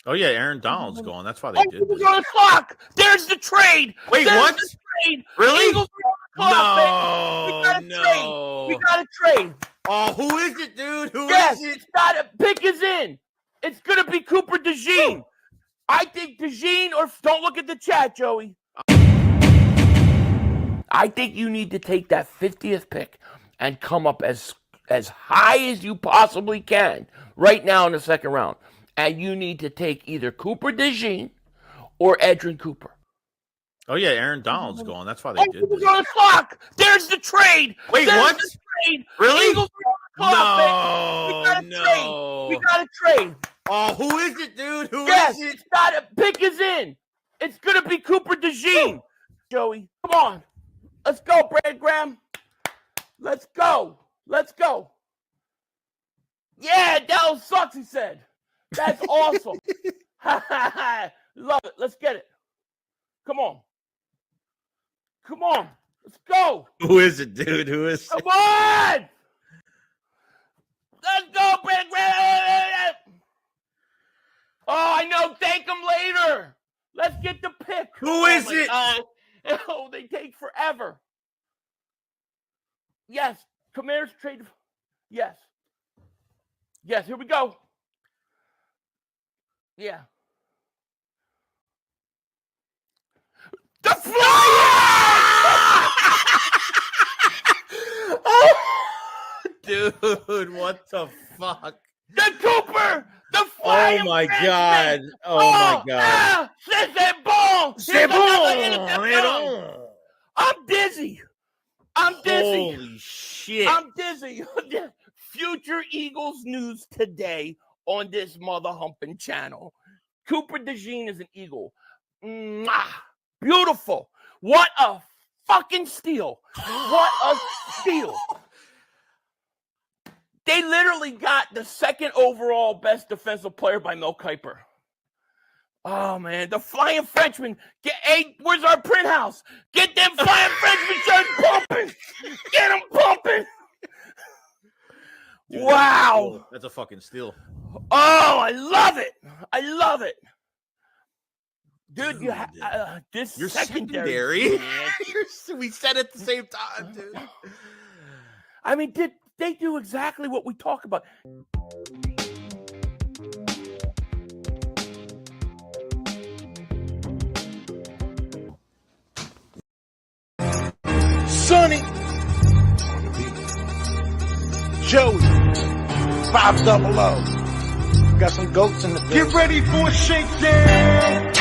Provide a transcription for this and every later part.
Oh, yeah, Aaron Donald's going. That's why they did this. On the clock. There's the trade. Wait, There's what? The trade. Really? Eagles are on the clock, baby. We got a trade. We got a trade. Oh, who is it, dude? Who Yes, is it? pick is in. It's going to be Cooper Dejean. I think Dejean, or don't look at the chat, Joey. I think you need to take that 50th pick and come up as high as you possibly can right now in the second round. And you need to take either Cooper Dejean or Edrin Cooper. Oh, yeah, Aaron Donald's going. That's why they did this. On the clock. There's the trade. Wait, There's what? The trade. Really? Eagles are on the clock, baby. We got a trade. Oh, who is it, dude? Who yes, is it? Pick is in. It's going to be Cooper Dejean. Joey, come on. Let's go, Brad Graham. Let's go. Yeah, Dallas sucks, he said. That's awesome. Love it. Let's get it. Come on. Let's go. Who is it, dude? Who is it? Come on. Let's go, Brad Graham. Oh, I know. Thank him later. Let's get the pick. Who is it? Oh, they take forever. Yes. Commanders trade. Yes. Here we go. Yeah. The Flyers! Oh, dude, what the fuck? The Cooper! The Flyers! Oh, my God. My God. C'est bon! I'm dizzy. Holy shit. I'm dizzy. Future Eagles news today on this mother humping channel. Cooper Dejean is an Eagle. Mwah. Beautiful. What a fucking steal. What a steal. They literally got the second overall best defensive player by Mel Kiper. Oh, man. The Flying Frenchman. Hey, where's our print house? Get them Flying Frenchman shirts pumping. Get them pumping. Dude, wow. That's a fucking steal. Oh, I love it. Dude, you're secondary. We said it at the same time, dude. I mean, did they do exactly what we talk about? Sonny, Joey, 500. Got some goats in the building. Get ready for a shakedown.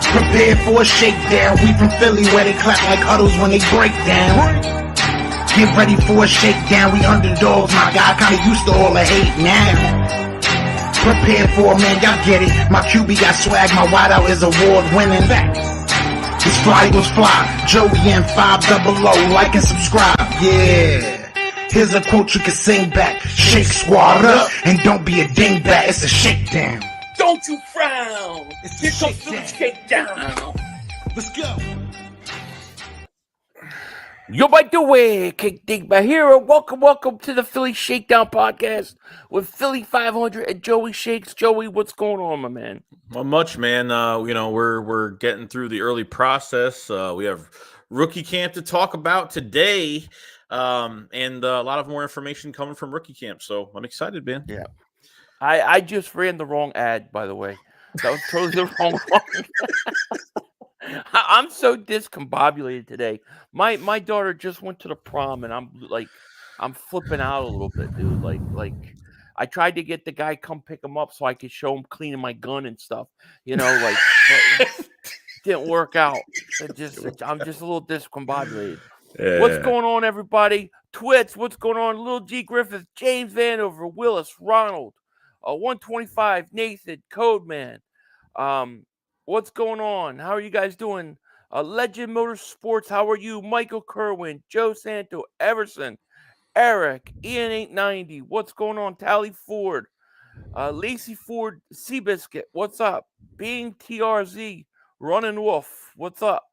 Prepare for a shakedown. We from Philly where they clap like huddles when they break down. Get ready for a shakedown. We underdogs, my guy. Kinda used to all the hate now. Prepare for it, man. Y'all get it. My QB got swag. My wideout is award winning. This fly was fly. Joey and 500. Like and subscribe. Yeah. Here's a quote you can sing back. Shake squad up and don't be a dingbat. It's a shakedown. Don't you frown. Here comes the shakedown. Let's go. Yo, by the way, Kick Dingbat here. Welcome to the Philly Shakedown Podcast with Philly 500 and Joey Shakes. Joey, what's going on, my man? Well, much, man. We're getting through the early process. We have rookie camp to talk about today, and a lot of more information coming from rookie camp. So I'm excited, man. Yeah. I just ran the wrong ad, by the way. That was totally the wrong one. I'm so discombobulated today. My daughter just went to the prom, and I'm flipping out a little bit, dude. Like I tried to get the guy come pick him up so I could show him cleaning my gun and stuff. Didn't work out. I'm just a little discombobulated. Yeah. What's going on, everybody? Twits, what's going on? Little G Griffith, James Vanover, Willis, Ronald, 125, Nathan, Codeman. What's going on? How are you guys doing? Legend Motorsports, how are you? Michael Kerwin, Joe Santo, Everson, Eric, Ian 890. What's going on? Tally Ford, Lacey Ford, Seabiscuit. What's up? Being TRZ, Running Wolf. What's up?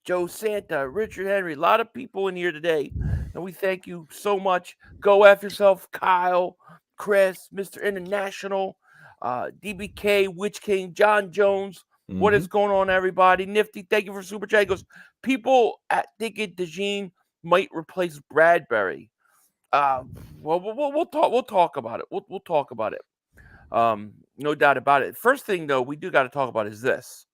Joe Santa, Richard Henry. A lot of people in here today, and we thank you so much. Go F yourself, Kyle, Chris, Mr. International. DBK, Witch King, John Jones. What is Mhm. going on, everybody? Nifty, thank you for super chat. He goes, people thinking Dejean might replace Bradbury. Well, we'll talk about it. We'll talk about it. No doubt about it. First thing though, we do got to talk about is this.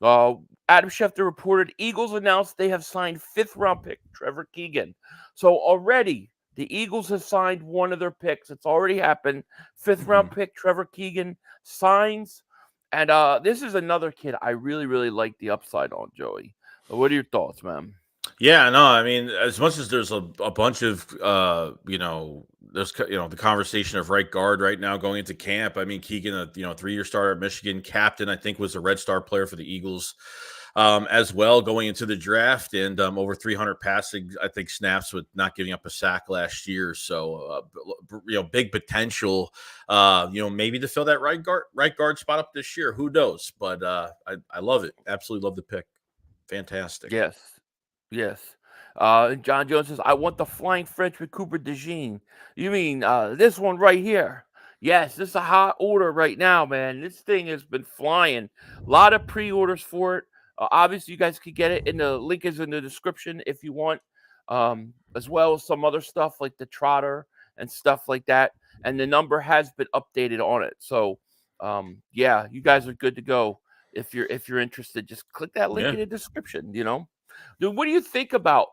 Adam Schefter reported Eagles announced they have signed 5th-round pick Trevor Keegan. So already the Eagles have signed one of their picks. It's already happened. 5th-round pick Trevor Keegan signs. And this is another kid I really, really like the upside on, Joey. What are your thoughts, man? Yeah, no, I mean, as much as there's a bunch of, there's, the conversation of right guard right now going into camp. I mean, Keegan, a 3-year starter at Michigan, captain, I think was a Red Star player for the Eagles as well going into the draft, and over 300 passing, I think, snaps with not giving up a sack last year. So, big potential, maybe to fill that right guard spot up this year. Who knows? But I love it. Absolutely love the pick. Fantastic. Yes. John Jones says, I want the Flying French with Cooper Dejean. You mean this one right here? Yes, this is a hot order right now, man. This thing has been flying. A lot of pre-orders for it. Obviously, you guys could get it. The link is in the description if you want, as well as some other stuff like the Trotter and stuff like that. And the number has been updated on it. So, yeah, you guys are good to go. If you're interested, just click that link in the description, Dude, what do you think about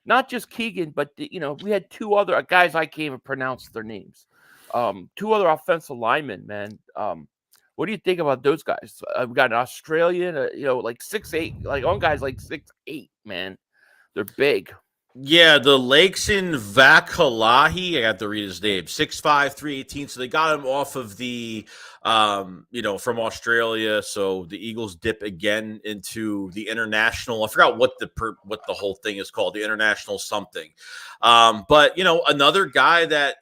not just Keegan, but we had 2 other guys I can't even pronounce their names. 2 other offensive linemen, man. What do you think about those guys? I've got an Australian, like 6'8", like one guy's like 6'8", man. They're big. Yeah, the Lakeson Vakalahi, I got to read his name, 6'5", 318. So they got him off of the, from Australia. So the Eagles dip again into the international. I forgot what the whole thing is called, the international something. But another guy that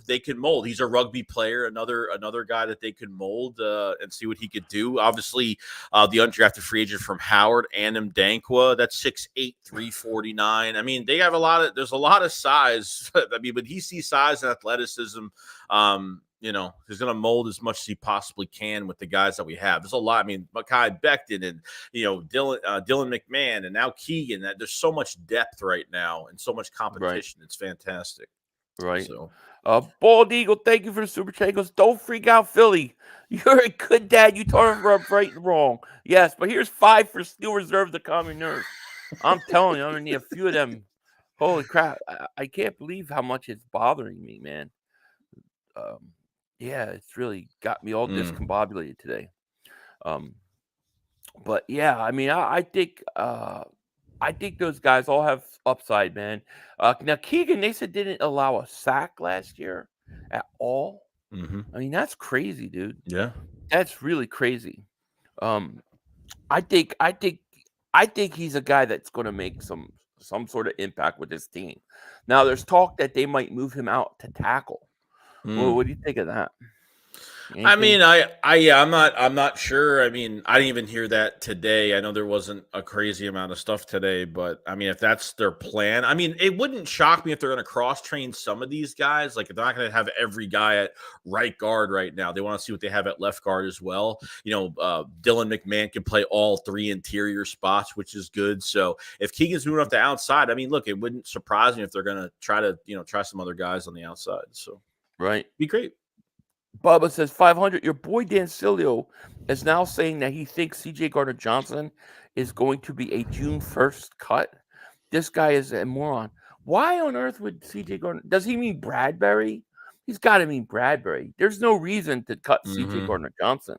they can mold. He's a rugby player. Another guy that they can mold and see what he could do. Obviously, the undrafted free agent from Howard, Anim Dankwa, that's 6'8", 349. I mean, they have there's a lot of size. I mean, but he sees size and athleticism. He's going to mold as much as he possibly can with the guys that we have. There's a lot. I mean, Mekhi Becton and, Dylan McMahon and now Keegan. There's so much depth right now and so much competition. Right. It's fantastic. Right. So, Bald Eagle, thank you for the super chat. He goes, don't freak out, Philly. You're a good dad. You taught him right and wrong. Yes, but here's 5 for Steel Reserve to calm your nerves. I'm telling you, I'm going to need a few of them. Holy crap. I can't believe how much it's bothering me, man. Yeah, it's really got me all discombobulated today. But yeah, I mean, I think those guys all have upside, man. Now Keegan, they said didn't allow a sack last year at all. Mm-hmm. I mean, that's crazy, dude. Yeah, that's really crazy. I think he's a guy that's going to make some sort of impact with this team. Now, there's talk that they might move him out to tackle. Well, what do you think of that? Anything? I mean, I'm not sure. I mean, I didn't even hear that today. I know there wasn't a crazy amount of stuff today, but I mean, if that's their plan, I mean, it wouldn't shock me if they're going to cross train some of these guys. Like, they're not going to have every guy at right guard right now. They want to see what they have at left guard as well. Dylan McMahon can play all 3 interior spots, which is good. So if Keegan's moving up the outside, I mean, look, it wouldn't surprise me if they're going to try some other guys on the outside. So. Right. Be great. Bubba says 500. Your boy Dan Cilio is now saying that he thinks C.J. Gardner-Johnson is going to be a June 1st cut. This guy is a moron. Why on earth would C.J. Gardner? Does he mean Bradbury? He's got to mean Bradbury. There's no reason to cut C.J. Gardner-Johnson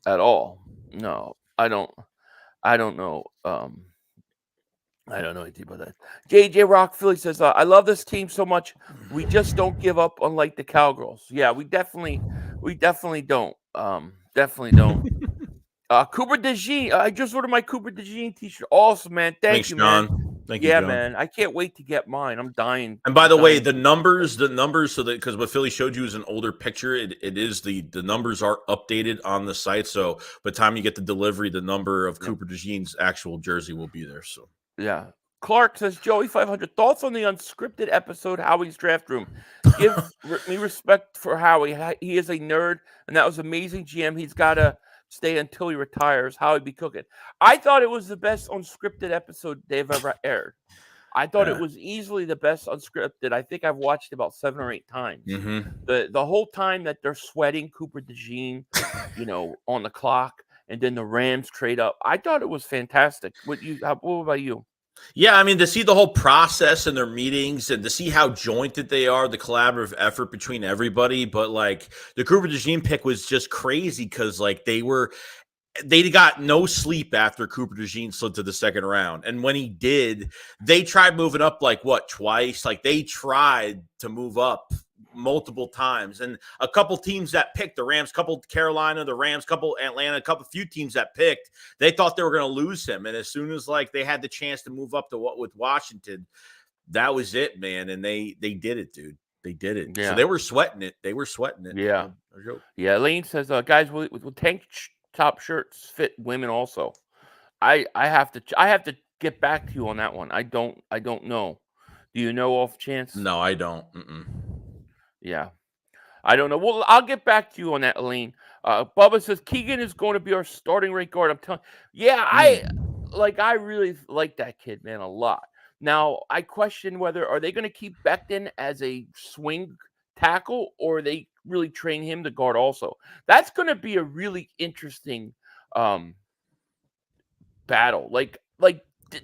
at all. No, I don't know. I don't know anything about that. JJ Rock Philly says, I love this team so much. We just don't give up, unlike the Cowgirls. Yeah, we definitely don't. Definitely don't. Cooper Dejean. I just ordered my Cooper Dejean t-shirt. Awesome, man. Thanks, you, John. Man. Thank you, John. Man. I can't wait to get mine. I'm dying. And by the way, the numbers, so that, because what Philly showed you is an older picture, it is the numbers are updated on the site. So by the time you get the delivery, the number of Cooper Dejean's actual jersey will be there. So. Yeah, Clark says, Joey 500, thoughts on the unscripted episode, Howie's Draft Room. Give me respect for Howie. He is a nerd, and that was amazing, GM. He's got to stay until he retires. Howie be cooking. I thought it was the best unscripted episode they've ever aired. I thought it was easily the best unscripted. I think I've watched it about 7 or 8 times. Mm-hmm. The whole time that they're sweating Cooper Dejean, on the clock, and then the Rams trade up. I thought it was fantastic. What about you? Yeah, I mean, to see the whole process in their meetings and to see how jointed they are, the collaborative effort between everybody. But like the Cooper Dejean pick was just crazy because like they got no sleep after Cooper Dejean slid to the second round. And when he did, they tried moving up twice? Like they tried to move up multiple times. And a couple teams that picked the Rams, couple Carolina, the Rams, couple Atlanta, few teams that picked, they thought they were going to lose him. And as soon as they had the chance to move up with Washington, that was it, man. And they did it, dude. They did it. Yeah. So they were sweating it. Yeah. Yeah. Lane says, guys, will tank top shirts fit women also? I have to get back to you on that one. I don't know. Do you know off chance? No, I don't. Mm-mm. Yeah. I don't know. Well, I'll get back to you on that, Elaine. Bubba says Keegan is going to be our starting right guard. I'm telling you. Yeah, I really like that kid, man, a lot. Now, I question whether are they going to keep Becton as a swing tackle or are they really train him to guard also? That's going to be a really interesting battle.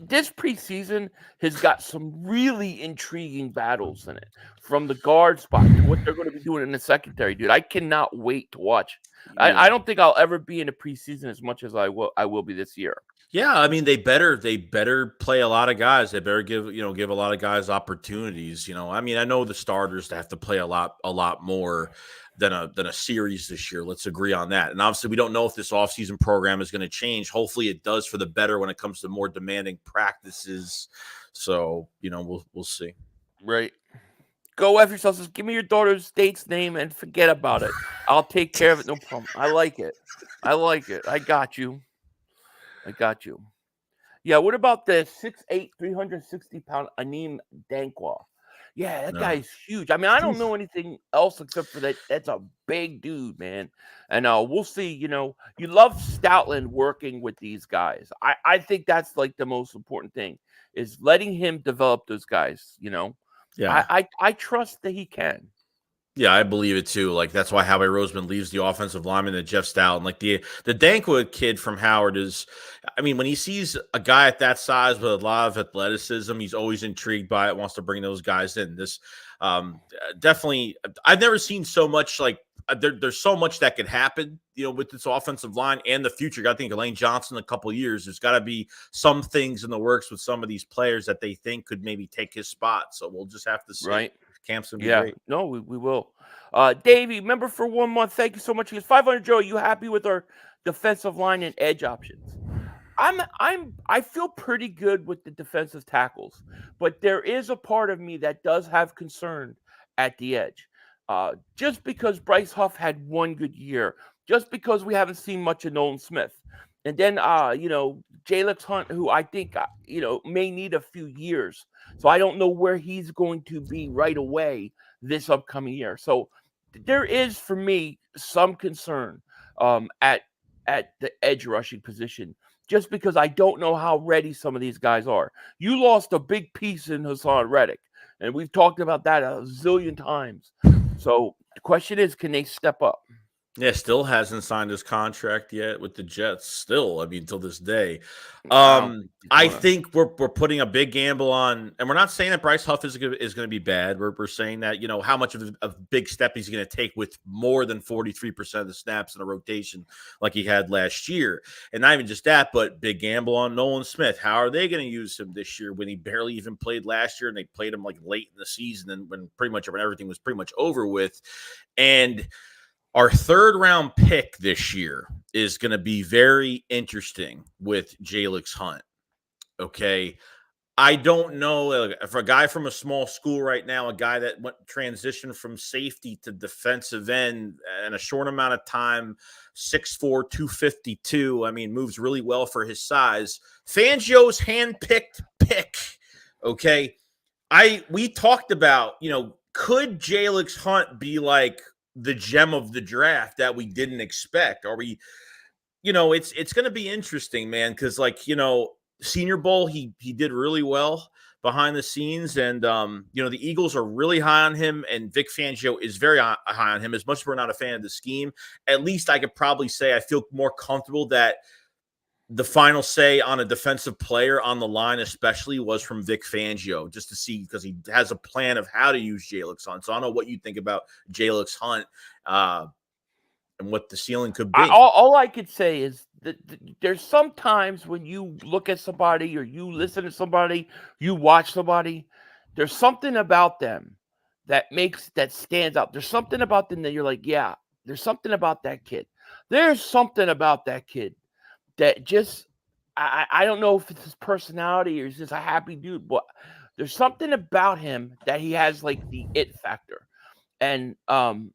This preseason has got some really intriguing battles in it, from the guard spot to what they're going to be doing in the secondary, dude. I cannot wait to watch. I don't think I'll ever be in a preseason as much as I will be this year. Yeah, I mean they better play a lot of guys. They better give a lot of guys opportunities. I mean, I know the starters have to play a lot more than a series this year. Let's agree on that. And obviously we don't know if this offseason program is going to change. Hopefully it does for the better when it comes to more demanding practices. So, we'll see. Right. Go F yourself. Says, give me your daughter's state's name and forget about it. I'll take care of it. No problem. I like it. I got you. Yeah, what about the 6'8", 360-pound Aneem Dankwa? Yeah, that guy's huge. I mean, I don't know anything else except for that. That's a big dude, man. And we'll see. You love Stoutland working with these guys. I think that's the most important thing is letting him develop those guys. Yeah, I trust that he can. Yeah, I believe it too. That's why Howie Roseman leaves the offensive lineman to Jeff Stoutland. The Dankwood kid from Howard is, I mean, when he sees a guy at that size with a lot of athleticism, he's always intrigued by it, wants to bring those guys in. This definitely, I've never seen so much there's so much that could happen, with this offensive line and the future. I think Elaine Johnson in a couple of years, there's got to be some things in the works with some of these players that they think could maybe take his spot. So we'll just have to see. Right. Camp's gonna be great. No, we will. Davey, member for 1 month. Thank you so much. He goes, 500 Joe. You happy with our defensive line and edge options? I feel pretty good with the defensive tackles, but there is a part of me that does have concern at the edge. Just because Bryce Huff had one good year, just because we haven't seen much of Nolan Smith, and then Jalyx Hunt, who I think may need a few years. So I don't know where he's going to be right away this upcoming year. So there is, for me, some concern at the edge rushing position, just because I don't know how ready some of these guys are. You lost a big piece in Hassan Reddick, and we've talked about that a zillion times. So the question is, can they step up? Yeah, still hasn't signed his contract yet with the Jets. Still, I mean, till this day. I think we're putting a big gamble on, and we're not saying that Bryce Huff is going to be bad. We're saying that how much of a big step he's going to take with more than 43% of the snaps in a rotation like he had last year, and not even just that, but big gamble on Nolan Smith. How are they going to use him this year when he barely even played last year, and they played him late in the season and when everything was pretty much over with, and our third round pick this year is going to be very interesting with Jalyx Hunt. Okay. I don't know if a guy from a small school right now, a guy that transitioned from safety to defensive end in a short amount of time, 6'4", 252. I mean, moves really well for his size. Fangio's handpicked pick Okay. We talked about, could Jalyx Hunt be like the gem of the draft that we didn't expect? Are we, it's going to be interesting, man. Cause Senior Bowl, he did really well behind the scenes. And, the Eagles are really high on him, and Vic Fangio is very high on him. As much as we're not a fan of the scheme, at least I could probably say I feel more comfortable that the final say on a defensive player on the line, especially, was from Vic Fangio, just to see, because he has a plan of how to use Jalyx Hunt. So I don't know what you think about Jalyx Hunt and what the ceiling could be. All I could say is that there's sometimes when you look at somebody or you listen to somebody, you watch somebody, there's something about them that stands out. There's something about them that you're like, yeah, there's something about that kid. There's something about that kid that just, I don't know if it's his personality or he's just a happy dude, but there's something about him that he has like the it factor. And I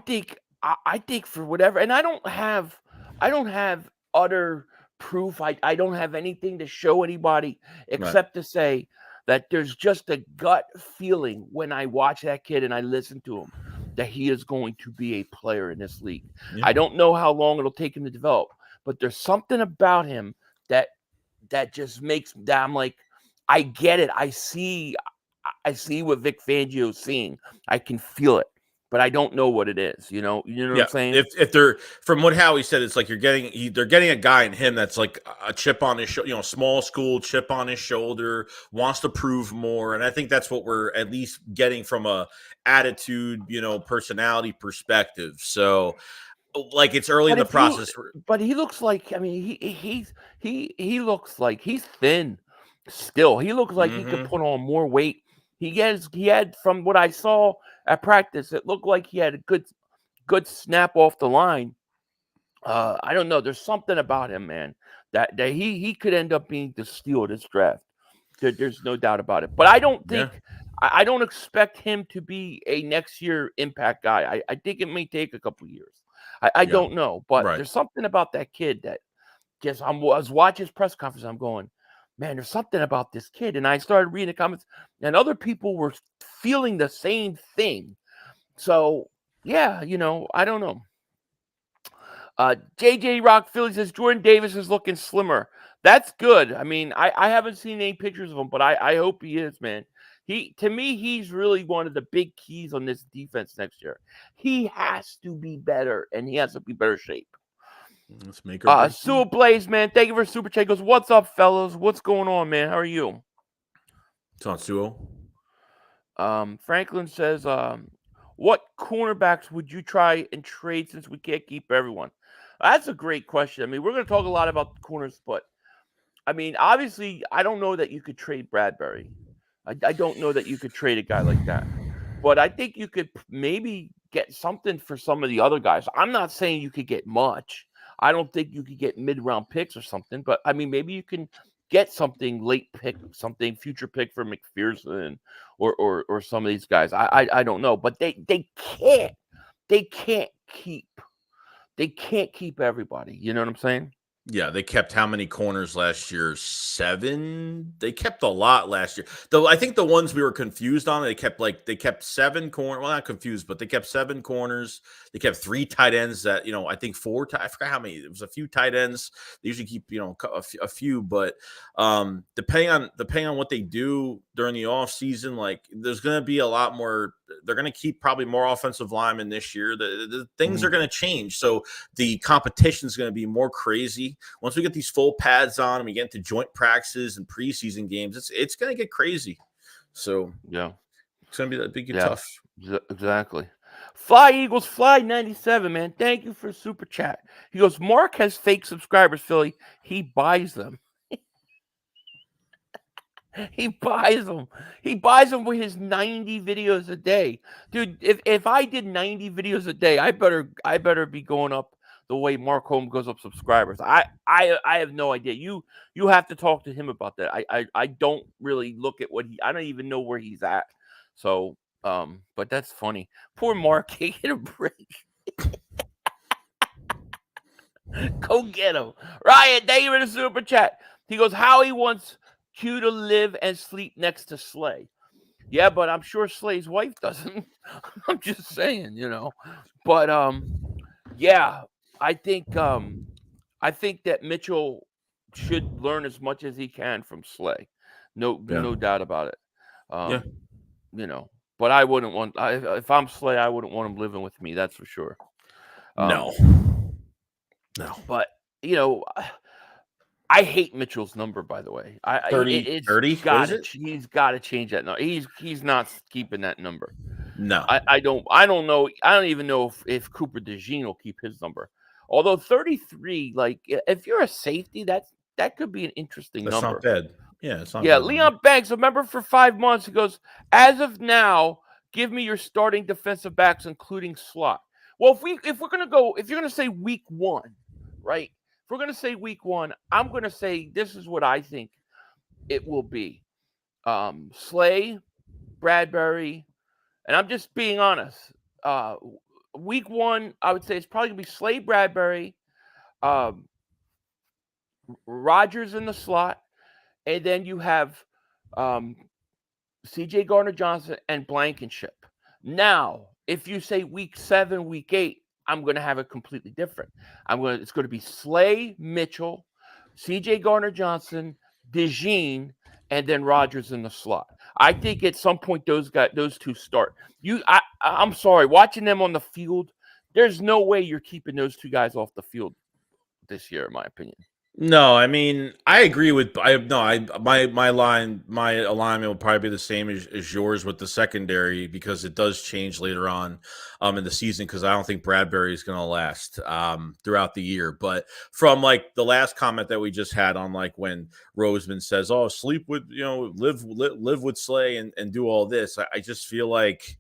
think for whatever, and I don't have utter proof. I don't have anything to show anybody except to say that there's just a gut feeling when I watch that kid and I listen to him that he is going to be a player in this league. Yeah. I don't know how long it'll take him to develop, but there's something about him that just makes that I'm like, I get it. I see what Vic Fangio's seeing. I can feel it, but I don't know what it is. You know what I'm saying? If they're, from what Howie said, it's like they're getting a guy in him that's like a chip on his shoulder, small school chip on his shoulder, wants to prove more. And I think that's what we're at least getting from a attitude, personality perspective. So, like, it's early in the process. But he looks like, he looks like he's thin still. He looks like he could put on more weight. He had, from what I saw at practice, it looked like he had a good snap off the line. I don't know. There's something about him, man, that he could end up being the steal of this draft. There's no doubt about it. But I don't think I don't expect him to be a next year impact guy. I think it may take a couple years. I don't know, but there's something about that kid that just I was watching his press conference. I'm going, man, there's something about this kid. And I started reading the comments, and other people were feeling the same thing. So, yeah, I don't know. JJ Rock Philly says Jordan Davis is looking slimmer. That's good. I mean, I haven't seen any pictures of him, but I hope he is, man. To me, he's really one of the big keys on this defense next year. He has to be better, and he has to be better shape. Let's make Sue Blaze, man. Thank you for super chat. Goes, what's up, fellas? What's going on, man? How are you? It's on Sue. Franklin says, what cornerbacks would you try and trade since we can't keep everyone? That's a great question. I mean, we're going to talk a lot about the corners, but I mean, obviously, I don't know that you could trade Bradbury. I don't know that you could trade a guy like that. But I think you could maybe get something for some of the other guys. I'm not saying you could get much. I don't think you could get mid-round picks or something. But, I mean, maybe you can get something late pick, something future pick for McPherson or some of these guys. I don't know. But they can't keep everybody. You know what I'm saying? Yeah, they kept how many corners last year? 7. They kept a lot last year. Though I think the ones we were confused on, they kept 7 corners. Well, not confused, but they kept 7 corners. They kept 3 tight ends that, I think 4. I forgot how many. It was a few tight ends. They usually keep, a few, but depending on what they do during the offseason, like there's going to be a lot more. They're going to keep probably more offensive linemen this year. The things are going to change. So the competition is going to be more crazy. Once we get these full pads on and we get into joint practices and preseason games, it's going to get crazy. So yeah, it's going to be tough. Exactly. Fly Eagles Fly 97, man. Thank you for super chat. He goes, Mark has fake subscribers, Philly. He buys them. He buys them. He buys them with his 90 videos a day. Dude, if I did 90 videos a day, I better be going up the way Mark Holmes goes up subscribers. I have no idea. You have to talk to him about that. I don't really look at I don't even know where he's at. So but that's funny. Poor Mark, he get a break. Go get him. Ryan, thank you for the super chat. He goes, Howie wants Q to live and sleep next to Slay. Yeah, but I'm sure Slay's wife doesn't. I'm just saying, But yeah, I think that Mitchell should learn as much as he can from Slay. No doubt about it. But I wouldn't want. If I'm Slay, I wouldn't want him living with me. That's for sure. No. But I hate Mitchell's number. By the way, 30. What is it? He's got to change that number. He's not keeping that number. No, I don't know. I don't even know if Cooper Dejean will keep his number. Although 33, like if you're a safety, that could be an interesting number. That's not bad. Yeah, it's not Yeah, bad. Leon Banks, remember for 5 months, he goes, as of now, give me your starting defensive backs, including slot. Well, if you're gonna say week 1, right? If we're gonna say week 1, I'm gonna say this is what I think it will be. Slay, Bradbury, and I'm just being honest. Week 1, I would say it's probably gonna be Slay, Bradbury, Rodgers in the slot. And then you have C.J. Gardner-Johnson and Blankenship. Now, if you say week 7, week 8, I'm going to have it completely different. It's going to be Slay, Mitchell, C.J. Gardner-Johnson, Dejean, and then Rodgers in the slot. I think at some point those two start. I'm sorry, watching them on the field, there's no way you're keeping those two guys off the field this year, in my opinion. No, I mean, I agree with my alignment will probably be the same as yours with the secondary, because it does change later on in the season, because I don't think Bradbury is going to last throughout the year. But from like the last comment that we just had on like when Roseman says, "Oh, sleep with live with Slay and do all this," I just feel like,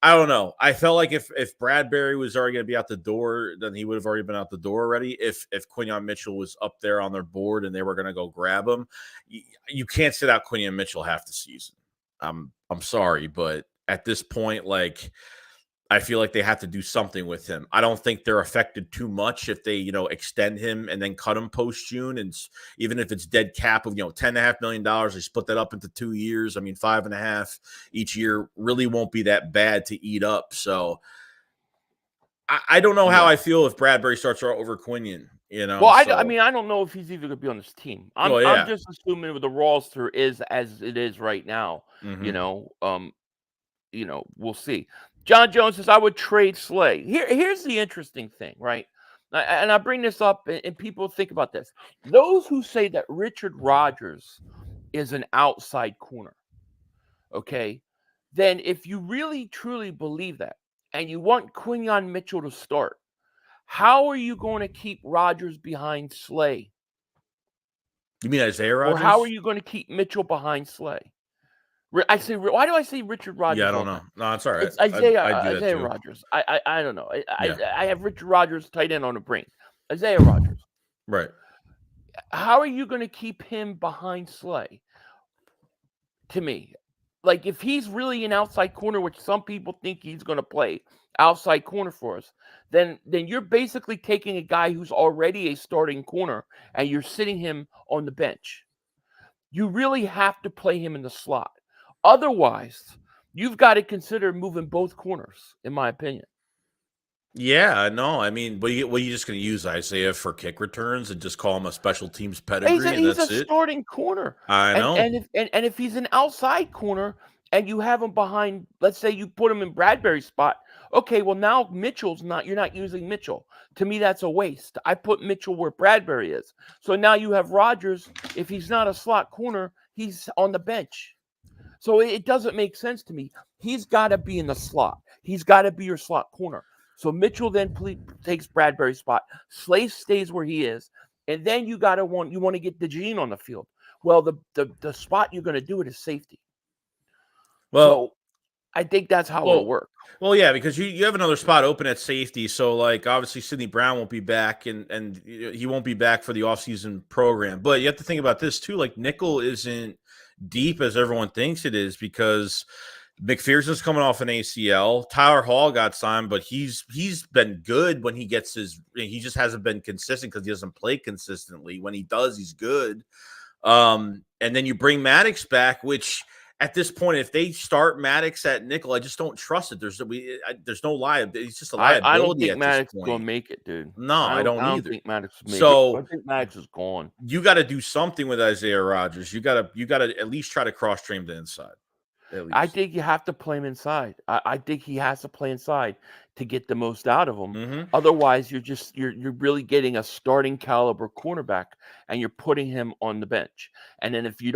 I don't know. I felt like if Bradbury was already going to be out the door, then he would have already been out the door already. If Quinyon Mitchell was up there on their board and they were going to go grab him, you can't sit out Quinyon Mitchell half the season. I'm sorry, but at this point, like, I feel like they have to do something with him. I don't think they're affected too much if they, extend him and then cut him post-June. And even if it's dead cap of, $10.5 million, they split that up into 2 years. I mean, 5.5 each year really won't be that bad to eat up. So I don't know how I feel if Bradbury starts over Quinyon, Well, I don't know if he's even going to be on this team. I'm just assuming the roster is as it is right now. Mm-hmm. We'll see. John Jones says, I would trade Slay. Here's the interesting thing, right? And I bring this up, and people think about this. Those who say that Richard Rodgers is an outside corner, okay, then if you really, truly believe that, and you want Quinyon Mitchell to start, how are you going to keep Rodgers behind Slay? You mean Isaiah Rodgers? Or how are you going to keep Mitchell behind Slay? Why do I say Richard Rodgers? Yeah, I don't know. No, it's all right. It's Isaiah Rodgers. I don't know. I have Richard Rodgers tight end on the brain. Isaiah Rodgers. Right. How are you going to keep him behind Slay? To me, like, if he's really an outside corner, which some people think he's going to play outside corner for us, then you're basically taking a guy who's already a starting corner and you're sitting him on the bench. You really have to play him in the slot. Otherwise, you've got to consider moving both corners, in my opinion. Yeah, no, I mean, what are you just going to use Isaiah for kick returns and just call him a special teams pedigree? He's a starting corner. I know. And if he's an outside corner and you have him behind, let's say you put him in Bradbury's spot, okay, well now you're not using Mitchell. To me, that's a waste. I put Mitchell where Bradbury is. So now you have Rodgers. If he's not a slot corner, he's on the bench. So it doesn't make sense to me. He's got to be in the slot. He's got to be your slot corner. So Mitchell then takes Bradbury's spot. Slay stays where he is. And then you want to get Dejean on the field. Well, the spot you're going to do it is safety. Well, so I think that's how it'll work. Well, yeah, because you have another spot open at safety. So, like, obviously Sidney Brown won't be back, and he won't be back for the offseason program. But you have to think about this, too. Like, nickel isn't deep as everyone thinks it is, because McPherson's coming off an ACL. Tyler Hall got signed, but he's been good when he gets he just hasn't been consistent because he doesn't play consistently. When he does, he's good. And then you bring Maddox back, which at this point, if they start Maddox at nickel, I just don't trust it. There's no liability. It's just a liability. I don't think at Maddox this is point. gonna make it, dude. No, I don't either. Think Maddox will make So it. I think Maddox is gone. You got to do something with Isaiah Rodgers. You got to at least try to cross train the inside. I think you have to play him inside. I think he has to play inside to get the most out of him. Mm-hmm. Otherwise, you're really getting a starting caliber cornerback, and you're putting him on the bench. And then if you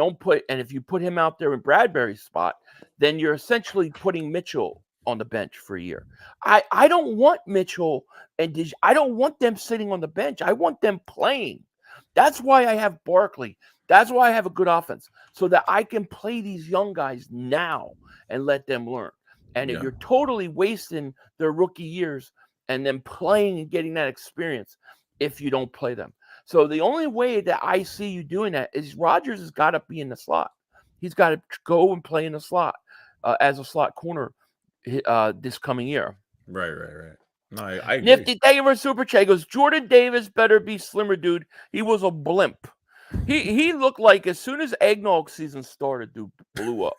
put him out there in Bradbury's spot, then you're essentially putting Mitchell on the bench for a year. I don't want Mitchell and I don't want them sitting on the bench. I want them playing. That's why I have Barkley. That's why I have a good offense, so that I can play these young guys now and let them learn. And if you're totally wasting their rookie years and then playing and getting that experience if you don't play them. So the only way that I see you doing that is Rodgers has got to be in the slot. He's got to go and play in the slot as a slot corner this coming year. Right. No, I agree. Nifty, thank you for Super Chat. He goes, Jordan Davis better be slimmer, dude. He was a blimp. He looked like as soon as eggnog season started, dude, blew up.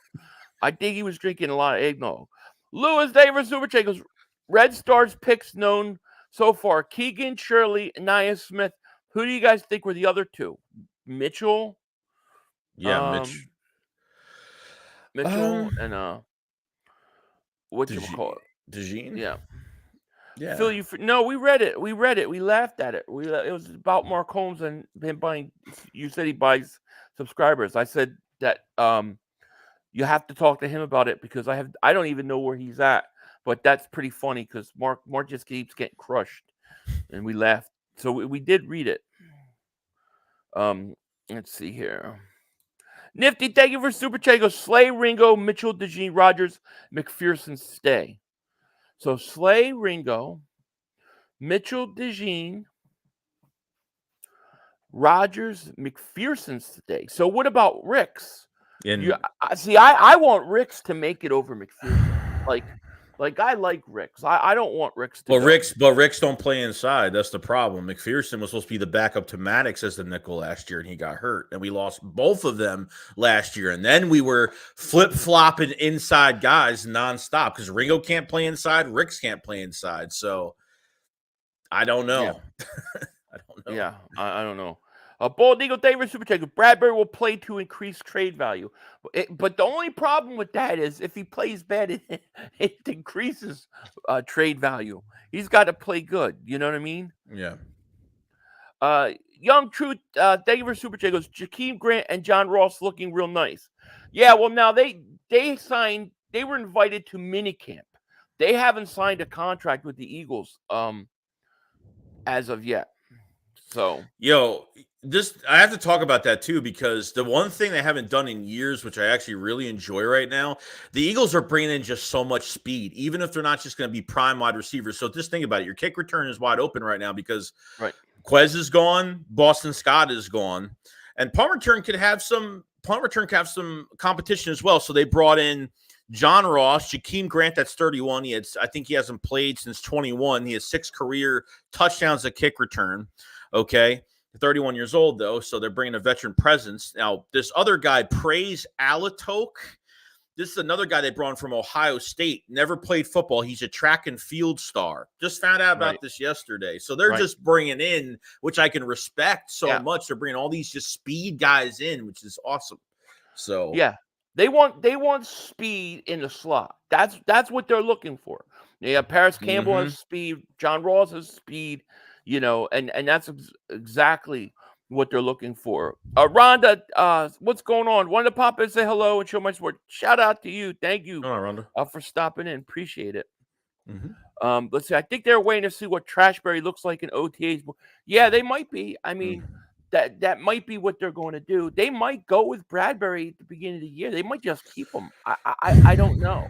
I think he was drinking a lot of eggnog. Lewis Davis Super Chat goes, Red Stars picks known so far. Keegan, Shirley, Nia Smith. Who do you guys think were the other two? Mitchell? Yeah, Mitchell and what you call it? Dejean? Yeah. Yeah. Phil, no, we read it. We laughed at it. It was about Mark Holmes and him buying. You said he buys subscribers. I said that you have to talk to him about it because I don't even know where he's at. But that's pretty funny because Mark just keeps getting crushed, and we laughed. So we did read it. Let's see here. Nifty, thank you for Super Chat. Goes Slay, Ringo, Mitchell, Dejean, Rodgers, McPherson, stay. So Slay, Ringo, Mitchell, Dejean, Rodgers, McPherson today. So what about Ricks? I want Ricks to make it over McPherson. Like I like Ricks. I don't want Ricks to But Ricks don't play inside. That's the problem. McPherson was supposed to be the backup to Maddox as the nickel last year, and he got hurt. And we lost both of them last year. And then we were flip-flopping inside guys nonstop because Ringo can't play inside, Ricks can't play inside. So I don't know. Yeah. I don't know. Yeah, I don't know. Bald Eagle David Super Chat. Bradbury will play to increase trade value. But the only problem with that is if he plays bad, it decreases trade value. He's got to play good. You know what I mean? Yeah. Young Truth, thank you for Super Chat. Goes Jakeem Grant and John Ross looking real nice. Yeah, well, now they were invited to minicamp. They haven't signed a contract with the Eagles as of yet. So, I have to talk about that too, because the one thing they haven't done in years, which I actually really enjoy right now, the Eagles are bringing in just so much speed, even if they're not just going to be prime wide receivers. So just think about it. Your kick return is wide open right now because Quez is gone, Boston Scott is gone, and punt return could have some competition as well. So they brought in John Ross, Jakeem Grant, that's 31. I think he hasn't played since 21. He has 6 career touchdowns at kick return. Okay. 31 years old, though, so they're bringing a veteran presence. Now, this other guy, Praise Alatoke, this is another guy they brought in from Ohio State, never played football. He's a track and field star. Just found out about this yesterday. So they're just bringing in, which I can respect so much. They're bringing all these just speed guys in, which is awesome. So, yeah, they want speed in the slot. That's what they're looking for. Yeah, Paris Campbell has speed. John Ross has speed. And that's exactly what they're looking for. Rhonda, what's going on? Wanted to pop in and say hello and show my support. Shout out to you. Thank you Rhonda. For stopping in. Appreciate it. Mm-hmm. Let's see. I think they're waiting to see what Trashberry looks like in OTAs. Yeah, they might be. I mean, that might be what they're going to do. They might go with Bradbury at the beginning of the year. They might just keep him. I don't know.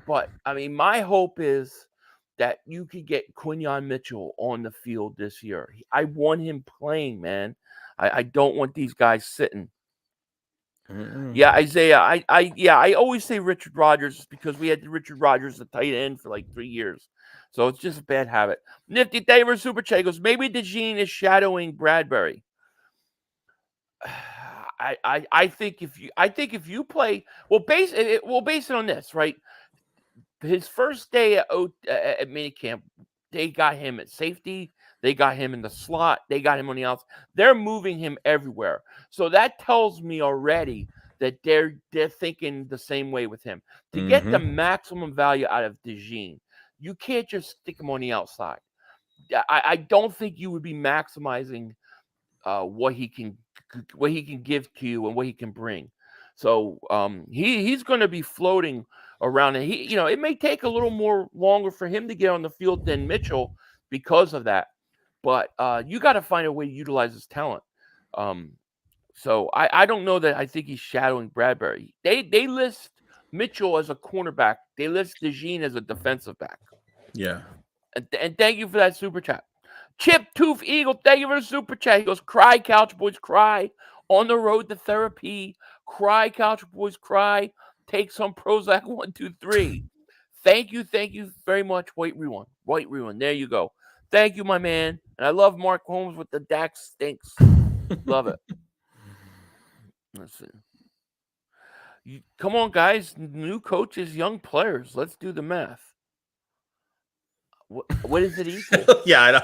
But, I mean, my hope is that you could get Quinyon Mitchell on the field this year. I want him playing, man. I don't want these guys sitting. Yeah, Isaiah. I always say Richard Rodgers because we had Richard Rodgers the tight end for like 3 years. So it's just a bad habit. Nifty Daver Super Chat goes, maybe Dejean is shadowing Bradbury. I think if you play base it on this, right? His first day at minicamp, they got him at safety. They got him in the slot. They got him on the outside. They're moving him everywhere. So that tells me already that they're thinking the same way with him. To get the maximum value out of Dejean, you can't just stick him on the outside. I don't think you would be maximizing what he can give to you and what he can bring. So he's going to be floating around, and it may take a little more longer for him to get on the field than Mitchell because of that. But you got to find a way to utilize his talent. So I don't know that I think he's shadowing Bradbury. They list Mitchell as a cornerback. They list Dejean as a defensive back. Yeah. And thank you for that super chat. Chip Tooth Eagle, thank you for the super chat. He goes, cry, Couch Boys, cry. On the road to therapy. Cry, Couch Boys, cry. Take some Prozac 1, 2, 3. Thank you very much, White Rewind. There you go. Thank you, my man. And I love Mark Holmes with the Dak stinks. Love it. Let's see. Come on, guys. New coaches, young players. Let's do the math. What is it equal? Yeah,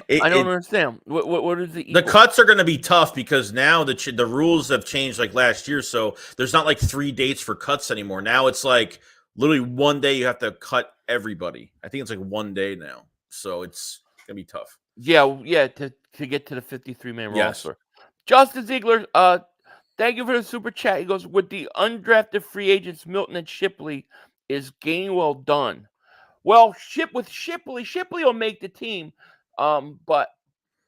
I don't understand. What is it equal? The cuts are going to be tough because now the rules have changed like last year. So there's not like 3 dates for cuts anymore. Now it's like literally one day you have to cut everybody. I think it's like 1 day now. So it's going to be tough. Yeah, to get to the 53-man roster. Justin Ziegler, thank you for the super chat. He goes, with the undrafted free agents Milton and Shipley, is Gainwell done? Well, Shipley will make the team, but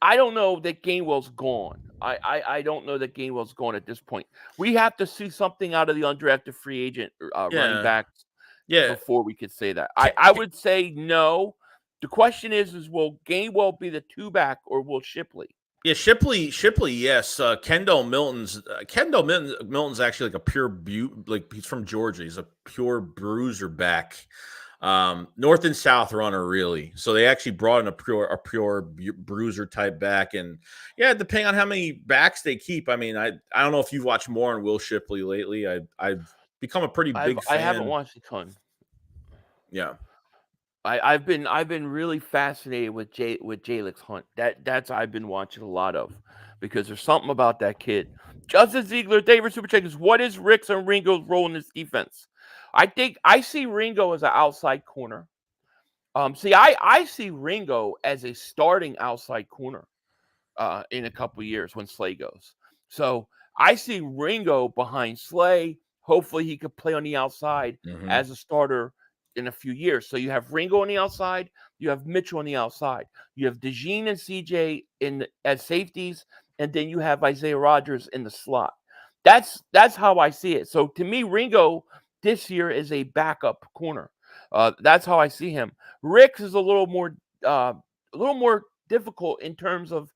I don't know that Gainwell's gone. I don't know that Gainwell's gone at this point. We have to see something out of the undrafted free agent running backs before we could say that. I would say no. The question is will Gainwell be the 2-back or will Shipley? Yeah, Shipley, yes. Kendall Milton's actually like a pure like he's from Georgia. He's a pure bruiser back. North and South runner, really. So they actually brought in a pure bruiser type back, and depending on how many backs they keep. I mean, I don't know if you've watched more on Will Shipley lately. I've become a pretty big fan. I haven't watched a ton. Yeah, I've been really fascinated with Jalyx Hunt. That's I've been watching a lot of because there's something about that kid. Justin Ziegler, David Supercheckers. What is Rick's and Ringo's role in this defense? I think I see Ringo as an outside corner. I see Ringo as a starting outside corner in a couple years when Slay goes. So I see Ringo behind Slay. Hopefully he could play on the outside as a starter in a few years. So you have Ringo on the outside. You have Mitchell on the outside. You have Dejean and CJ as safeties. And then you have Isaiah Rodgers in the slot. That's how I see it. So to me, Ringo this year is a backup corner. That's how I see him. Ricks is a little more difficult in terms of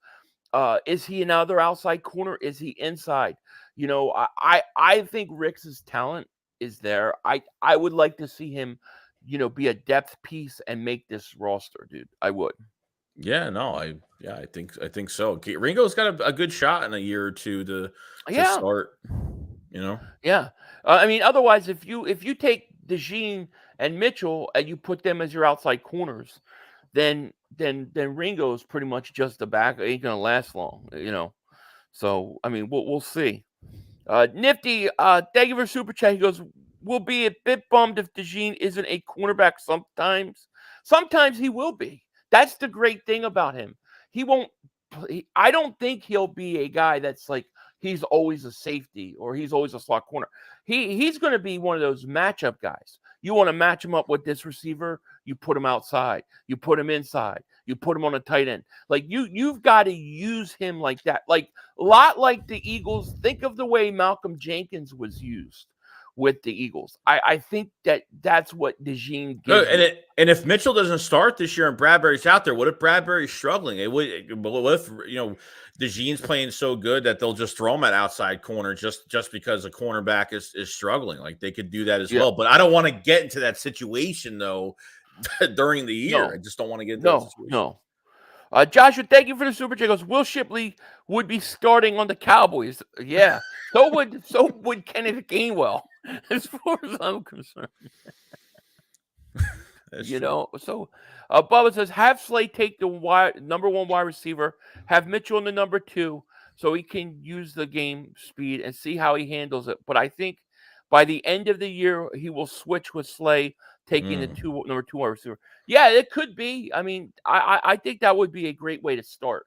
is he another outside corner? Is he inside? I think Ricks's talent is there. I would like to see him, be a depth piece and make this roster, dude. I would. Yeah, no, I think so. Okay, Ringo's got a good shot in a year or two to start. Yeah. I mean, otherwise, if you take Dejean and Mitchell and you put them as your outside corners, then Ringo is pretty much just a back. It ain't gonna last long, So I mean, we'll see. Nifty, thank you for super chat. He goes, we'll be a bit bummed if Dejean isn't a cornerback sometimes. Sometimes he will be. That's the great thing about him. He won't. I don't think he'll be a guy that's like he's always a safety or he's always a slot corner. He's going to be one of those matchup guys. You want to match him up with this receiver, you put him outside, you put him inside, you put him on a tight end. Like you've got to use him like that. Like a lot like the Eagles. Think of the way Malcolm Jenkins was used with the Eagles. I think that's what Dejean gives. And if Mitchell doesn't start this year and Bradbury's out there, what if Bradbury's struggling? What if Dejean's playing so good that they'll just throw him at outside corner just because a cornerback is struggling? Like they could do that as well. But I don't want to get into that situation though during the year. I just don't want to get into that situation. No. Joshua, thank you for the super chat. Goes, Will Shipley would be starting on the Cowboys. Yeah. So would Kenneth Gainwell, as far as I'm concerned. So Bubba says, have Slay take the number 1 wide receiver, have Mitchell in the number 2, so he can use the game speed and see how he handles it. But I think by the end of the year, he will switch with Slay taking the number 2 wide receiver. Yeah, it could be. I mean, I think that would be a great way to start.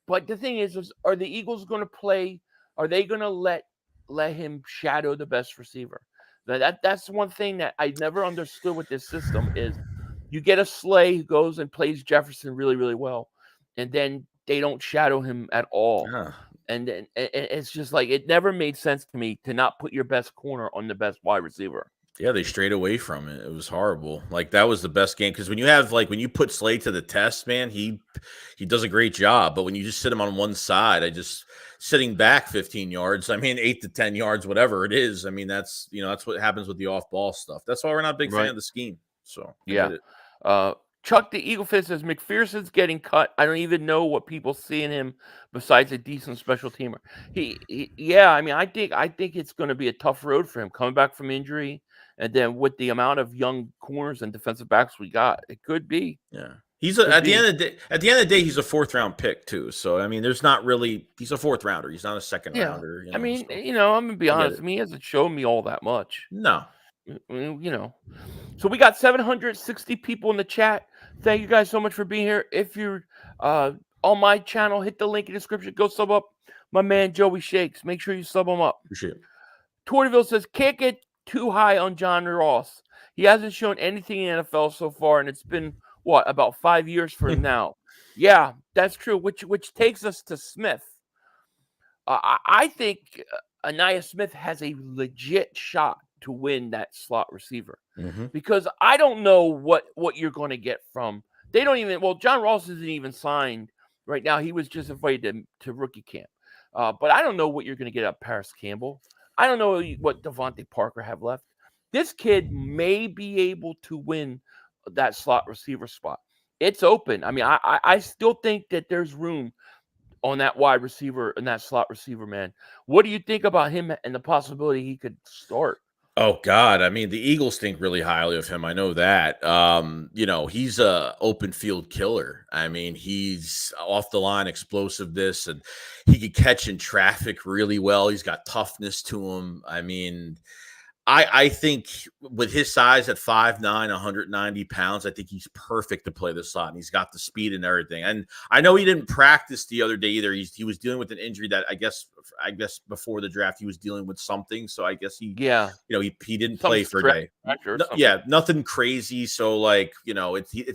But the thing is are the Eagles going to play? Are they going to let him shadow the best receiver? That's one thing that I never understood with this system is you get a Slay who goes and plays Jefferson really, really well, and then they don't shadow him at all. Yeah. And then it's just like it never made sense to me to not put your best corner on the best wide receiver. Yeah, they strayed away from it. It was horrible. Like that was the best game because when you put Slay to the test, man, he does a great job. But when you just sit him on one side, sitting back 15 yards. I mean, 8 to 10 yards, whatever it is. I mean, that's what happens with the off ball stuff. That's why we're not a big fan of the scheme. So yeah. Chuck the Eagle Fist says McPherson's getting cut. I don't even know what people see in him besides a decent special teamer. I mean, I think it's going to be a tough road for him coming back from injury, and then with the amount of young corners and defensive backs we got, it could be. Yeah, at the end of the day, he's a 4th round pick too. So I mean, he's a 4th rounder. He's not a 2nd rounder. I mean, I'm gonna be honest. I mean, he hasn't shown me all that much. No. So we got 760 people in the chat. Thank you guys so much for being here. If you're on my channel, hit the link in the description. Go sub up my man JoeyShakes. Make sure you sub him up. Appreciate it. Tortiville says, can't get too high on John Ross. He hasn't shown anything in the NFL so far, and it's been, about 5 years for him now. Yeah, that's true, which takes us to Smith. I think Anaya Smith has a legit shot to win that slot receiver because I don't know what you're going to get from. They don't even. Well, John Ross isn't even signed right now. He was just invited to rookie camp, but I don't know what you're going to get out of Paris Campbell. I don't know what Devontae Parker have left. This kid may be able to win that slot receiver spot. It's open. I mean, I still think that there's room on that wide receiver and that slot receiver, man. What do you think about him and the possibility he could start? Oh God. I mean, the Eagles think really highly of him. I know that. He's a open field killer. I mean, he's off the line explosiveness and he could catch in traffic really well. He's got toughness to him. I mean, I think with his size at 5'9", 190 pounds, I think he's perfect to play the slot. And he's got the speed and everything. And I know he didn't practice the other day either. He was dealing with an injury that I guess before the draft he was dealing with something. So I guess he didn't play for a day. Nothing crazy. So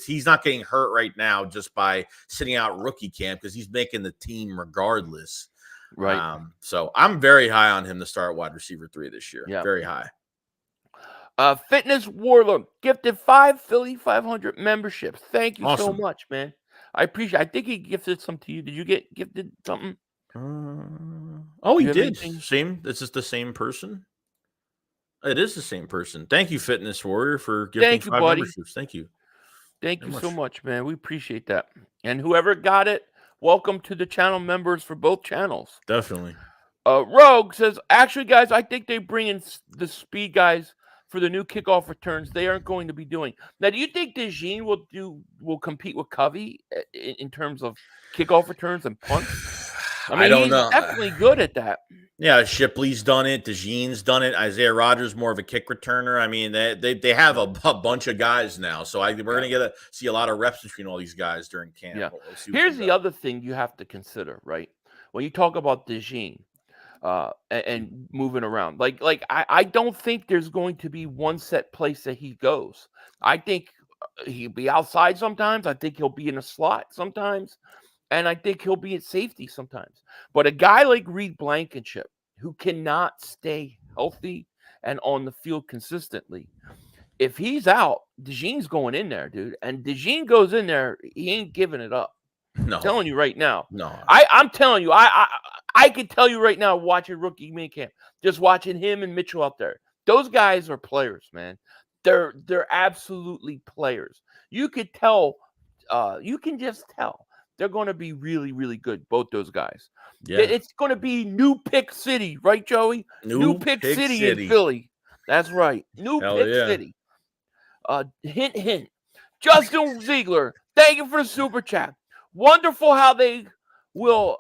he's not getting hurt right now just by sitting out rookie camp because he's making the team regardless. Right. So I'm very high on him to start wide receiver 3 this year. Yeah. Very high. Fitness Warlord gifted 5 Philly 500 memberships. Thank you so much, man. I appreciate it. I think he gifted some to you. Did you get gifted something? He did. Same. This is the same person. It is the same person. Thank you, Fitness Warrior, for gifting 5 memberships. Thank you. Thank you so much, man. We appreciate that. And whoever got it, welcome to the channel members for both channels. Definitely. Rogue says, actually, guys, I think they bring in the speed guys for the new kickoff returns. They aren't going to be doing. Now, do you think Dejean will compete with Covey in terms of kickoff returns and punts? I mean, don't know. He's definitely good at that. Yeah, Shipley's done it. Dejean's done it. Isaiah Rodgers more of a kick returner. I mean, they have a bunch of guys now, so we're going to see a lot of reps between all these guys during camp. Yeah. Here's the other thing you have to consider, right? When you talk about Dejean and moving around, I don't think there's going to be one set place that he goes. I think he'll be outside sometimes. I think he'll be in a slot sometimes. And I think he'll be at safety sometimes. But a guy like Reed Blankenship, who cannot stay healthy and on the field consistently, if he's out, Dejean's going in there, dude. And Dejean goes in there, he ain't giving it up. No. I'm telling you right now. No. I'm telling you, I can tell you right now, watching rookie minicamp, just watching him and Mitchell out there. Those guys are players, man. They're absolutely players. You could tell, you can just tell they're going to be really, really good. Both those guys. Yeah. It's going to be New Pick City, right, Joey? New Pick City in Philly. That's right. New Hell Pick yeah. City. Hint, hint. Justin Ziegler, thank you for the super chat. Wonderful how they will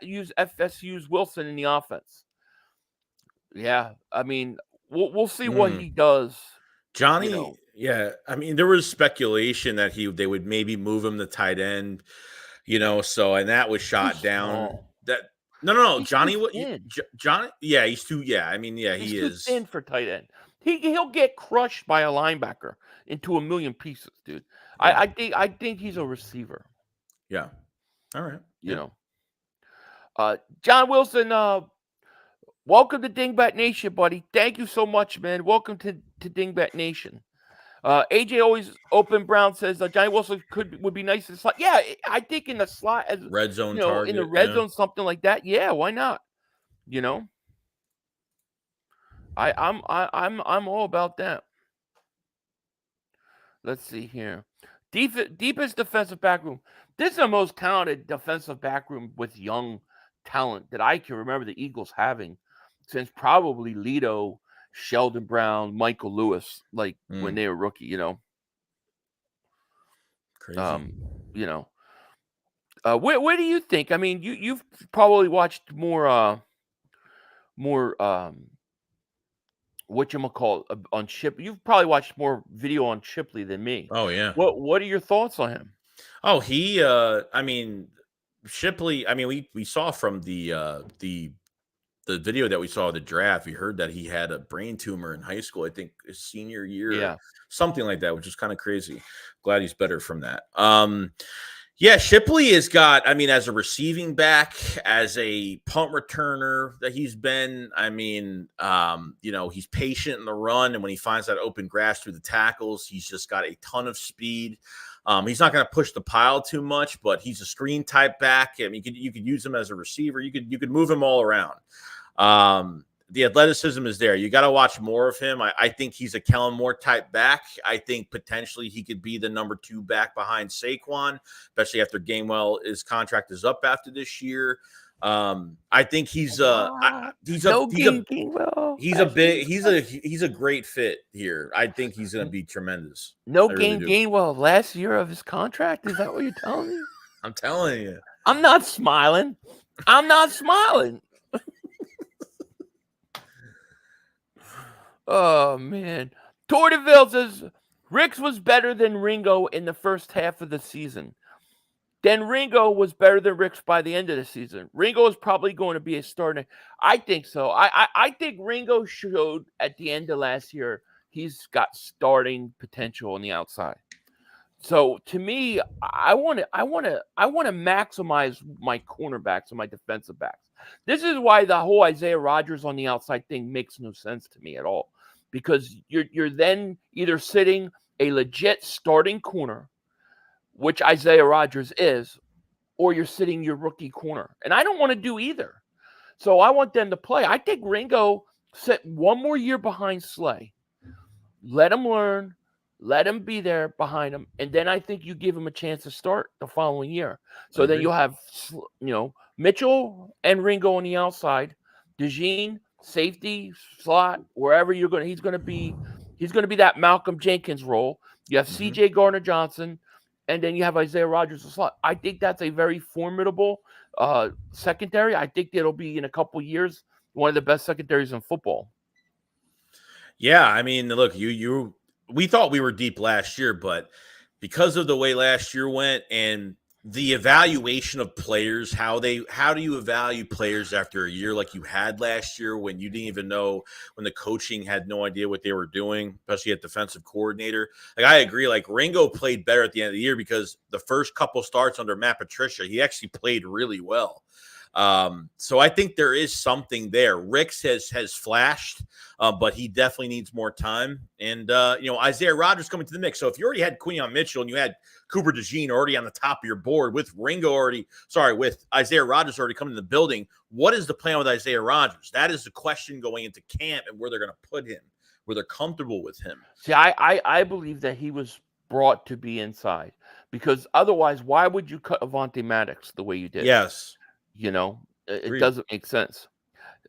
use FSU's Wilson in the offense. Yeah, I mean, we'll see what he does. Johnny, yeah, I mean, there was speculation that they would maybe move him to tight end, so and that was shot down. Small. No, He's Johnny, too thin. Johnny, yeah, he's too, yeah, I mean, yeah, He's he too is thin for tight end. He'll get crushed by a linebacker into a million pieces, dude. Yeah. I think he's a receiver. Yeah. All right. John Wilson, welcome to Dingbat Nation, buddy. Thank you so much, man. Welcome to Dingbat Nation. AJ always open Brown says Johnny Wilson would be nice in the slot. Yeah, I think in the slot as red zone target, in the red zone, something like that. Yeah, why not? I'm all about that. Let's see here. Deepest defensive back room. This is the most talented defensive back room with young talent that I can remember the Eagles having since probably Lito, Sheldon Brown, Michael Lewis, when they were rookie, Crazy. Where do you think? I mean, you've probably watched more whatchamacallit on Chip. You've probably watched more video on Shipley than me. Oh yeah. What are your thoughts on him? Oh, he I mean, Shipley, I mean, we saw from the video that we saw of the draft, we heard that he had a brain tumor in high school, I think his senior year, something like that, which is kind of crazy. Glad he's better from that. Yeah, Shipley has got, I mean, as a receiving back, as a punt returner that he's been, I mean, he's patient in the run. And when he finds that open grass through the tackles, he's just got a ton of speed. He's not going to push the pile too much, but he's a screen type back. I mean, you could use him as a receiver. You could move him all around. The athleticism is there. You got to watch more of him. I think he's a Kellen Moore type back. I think potentially he could be the number 2 back behind Saquon, especially after Gainwell's contract is up after this year. I think he's a great fit here. I think he's going to be tremendous. Gainwell last year of his contract. Is that what you're telling me? I'm telling you. I'm not smiling. Oh, man. Torteville says, Ricks was better than Ringo in the first half of the season. Then Ringo was better than Ricks by the end of the season. Ringo is probably going to be a starter. I think so. I think Ringo showed at the end of last year he's got starting potential on the outside. So to me, I want to maximize my cornerbacks and my defensive backs. This is why the whole Isaiah Rodgers on the outside thing makes no sense to me at all. Because you're then either sitting a legit starting corner, which Isaiah Rodgers is, or you're sitting your rookie corner. And I don't want to do either. So I want them to play. I think Ringo sit one more year behind Slay. Let him learn. Let him be there behind him. And then I think you give him a chance to start the following year. So then you'll have, Mitchell and Ringo on the outside. Dejean, safety, slot, wherever he's going to be that Malcolm Jenkins role. You have CJ Gardner-Johnson, and then you have Isaiah Rodgers in the slot. I think that's a very formidable secondary. I think it'll be in a couple years one of the best secondaries in football. Yeah, I mean, look, we thought we were deep last year, but because of the way last year went and the evaluation of players, how do you evaluate players after a year like you had last year when you didn't even know, when the coaching had no idea what they were doing, especially at defensive coordinator? Like, I agree. Like, Ringo played better at the end of the year because the first couple starts under Matt Patricia, he actually played really well. So I think there is something there. Ricks has flashed, but he definitely needs more time. And, Isaiah Rodgers coming to the mix. So if you already had Quinyon Mitchell and you had Cooper Dejean already on the top of your board with with Isaiah Rodgers already coming to the building, what is the plan with Isaiah Rodgers? That is the question going into camp and where they're going to put him, where they're comfortable with him. See, I believe that he was brought to be inside. Because otherwise, why would you cut Avonte Maddox the way you did? Yes. You know, it Agreed. doesn't make sense.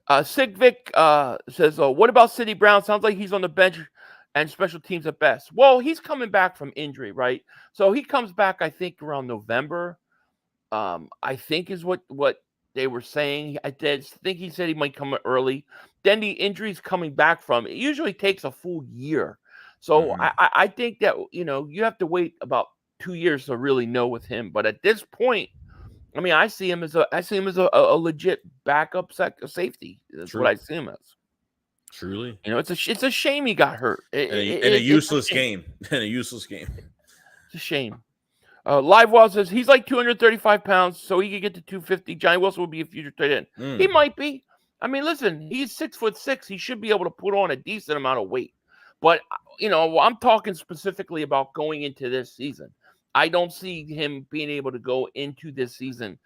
Sigvik says, what about Sidney Brown? Sounds like he's on the bench and special teams at best. Well, he's coming back from injury, right? So he comes back, I think, around November. I think is what they were saying. I think he said he might come early. Then the injury's coming back from. It usually takes a full year. So I think that, you have to wait about 2 years to really know with him. But at this point, I mean, I see him as a legit backup safety. That's what I see him as. Truly. It's a shame he got hurt. In a useless game. In a useless game. It's a shame. Livewell says he's like 235 pounds, so he could get to 250. Johnny Wilson will be a future tight end. He might be. I mean, listen, he's 6'6". He should be able to put on a decent amount of weight. But, I'm talking specifically about going into this season. I don't see him being able to go into this season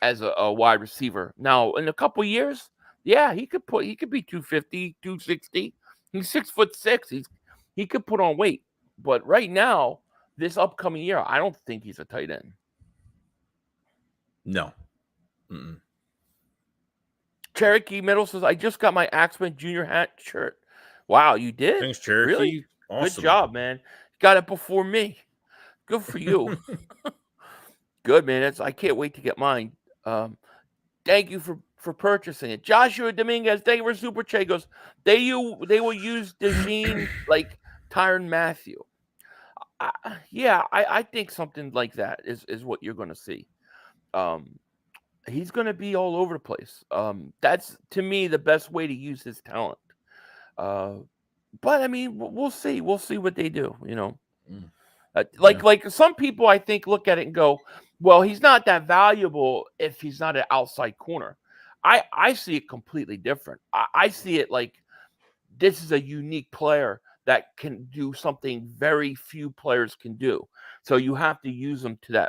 as a wide receiver. Now, in a couple years, yeah, he could be 250, 260. He's 6'6". He could put on weight. But right now, this upcoming year, I don't think he's a tight end. No. Cherokee Middle says, I just got my Axman Jr. hat shirt. Wow, you did? Thanks, Cherokee. Really? Awesome. Good job, man. Got it before me. Good for you. Good, man. I can't wait to get mine. Thank you for purchasing it. Joshua Dominguez, thank you for Super Chat. Goes, they will use Dejean like Tyrann Mathieu. I think something like that is what you're going to see. He's going to be all over the place. That's, to me, the best way to use his talent. But, I mean, we'll see. We'll see what they do, Like some people, I think, look at it and go, well, he's not that valuable if he's not an outside corner. I see it completely different. I see it like this is a unique player that can do something very few players can do. So you have to use them to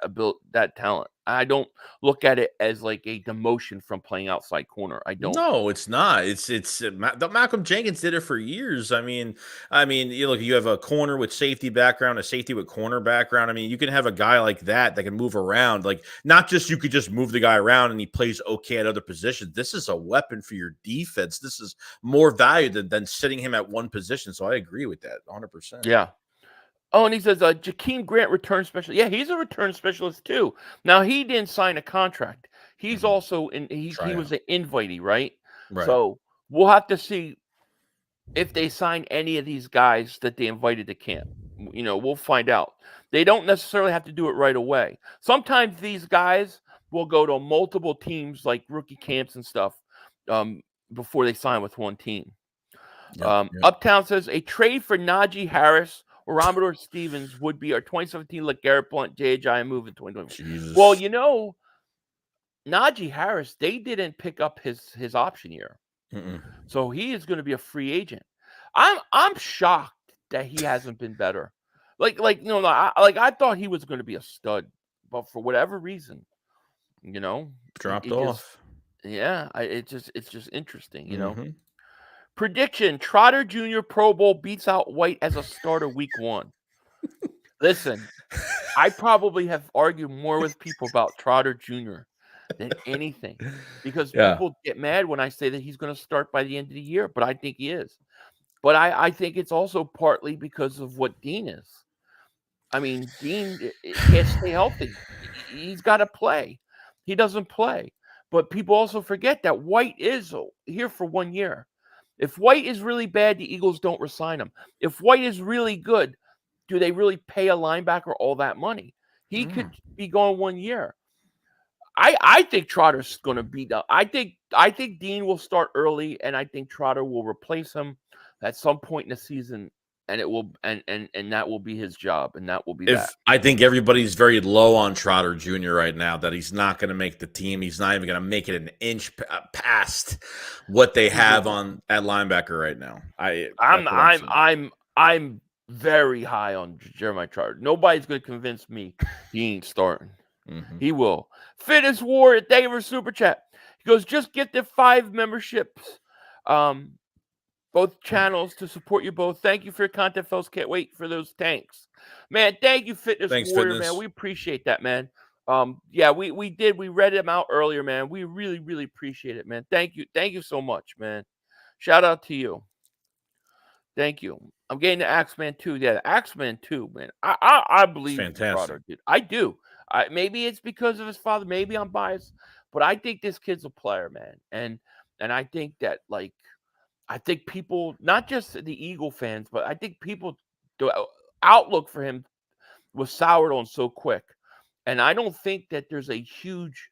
that talent. I don't look at it as like a demotion from playing outside corner. I don't. No, it's not. It's Malcolm Jenkins did it for years. I mean, you have a corner with safety background, a safety with corner background. I mean, you can have a guy like that can move around. Like, not just you could just move the guy around and he plays okay at other positions. This is a weapon for your defense. This is more value than sitting him at one position. So I agree with that 100%. Yeah. Oh, and he says, Jakeem Grant return specialist. Yeah, he's a return specialist too. Now, he didn't sign a contract. He's also he was an invitee, right? So we'll have to see if they sign any of these guys that they invited to camp. We'll find out. They don't necessarily have to do it right away. Sometimes these guys will go to multiple teams, like rookie camps and stuff, before they sign with one team. Uptown says, a trade for Najee Harris or Romador Stevens would be our 2017 LeGarrette Blount JHI move in 2020. Well, Najee Harris, they didn't pick up his option year. So he is going to be a free agent. I'm shocked that he hasn't been better. I thought he was going to be a stud, but for whatever reason, dropped off. It's just interesting, Prediction: Trotter Jr. Pro Bowl beats out White as a starter week 1. Listen, I probably have argued more with people about Trotter Jr. than anything because people get mad when I say that he's going to start by the end of the year, but I think he is. But I think it's also partly because of what Dean is. I mean, Dean can't stay healthy. He's got to play. He doesn't play. But people also forget that White is here for 1 year. If White is really bad, the Eagles don't resign him. If White is really good, do they really pay a linebacker all that money? He could be going 1 year. I think Trotter's going to beat up. I think Dean will start early, and I think Trotter will replace him at some point in the season, and it will and that will be his job, and that will be that. I think everybody's very low on Trotter Jr. right now, that he's not going to make the team. He's not even going to make it an inch past what they have at linebacker right now. I'm very high on Jeremiah Trotter. Nobody's going to convince me he ain't starting. He will. Fitness War, thank you for Super Chat. He goes, just get the 5 memberships. both channels to support you both. Thank you for your content, fellas. Can't wait for those tanks. Man, thank you, Fitness Thanks, Warrior, Fitness. man. We appreciate that, man. Yeah, we did. We read them out earlier, man. We really, really appreciate it, man. Thank you. Thank you so much, man. Shout out to you. Thank you. I'm getting the Axeman 2. Yeah, the Axeman 2, man. I believe in Trotter, dude. I do. Maybe it's because of his father. Maybe I'm biased, but I think this kid's a player, man. And I think that, like, I think people, not just the Eagle fans, but I think people, the outlook for him was soured on so quick. And I don't think that there's a huge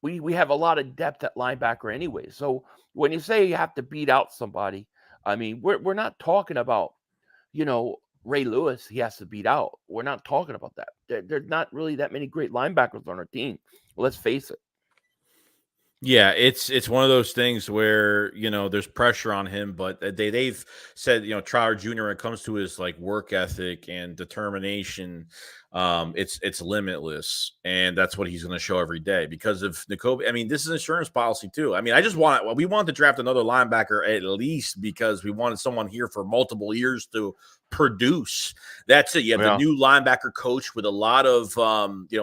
we have a lot of depth at linebacker anyway. So when you say you have to beat out somebody, I mean, we're not talking about, Ray Lewis he has to beat out. We're not talking about that. There's not really that many great linebackers on our team. Let's face it. Yeah, it's one of those things where, there's pressure on him, but they've said, Trotter Jr., when it comes to his like work ethic and determination, it's limitless, and that's what he's going to show every day because of Nakobe. I mean, this is insurance policy too. I mean, we wanted to draft another linebacker at least because we wanted someone here for multiple years to produce. That's it. You have the new linebacker coach with a lot of,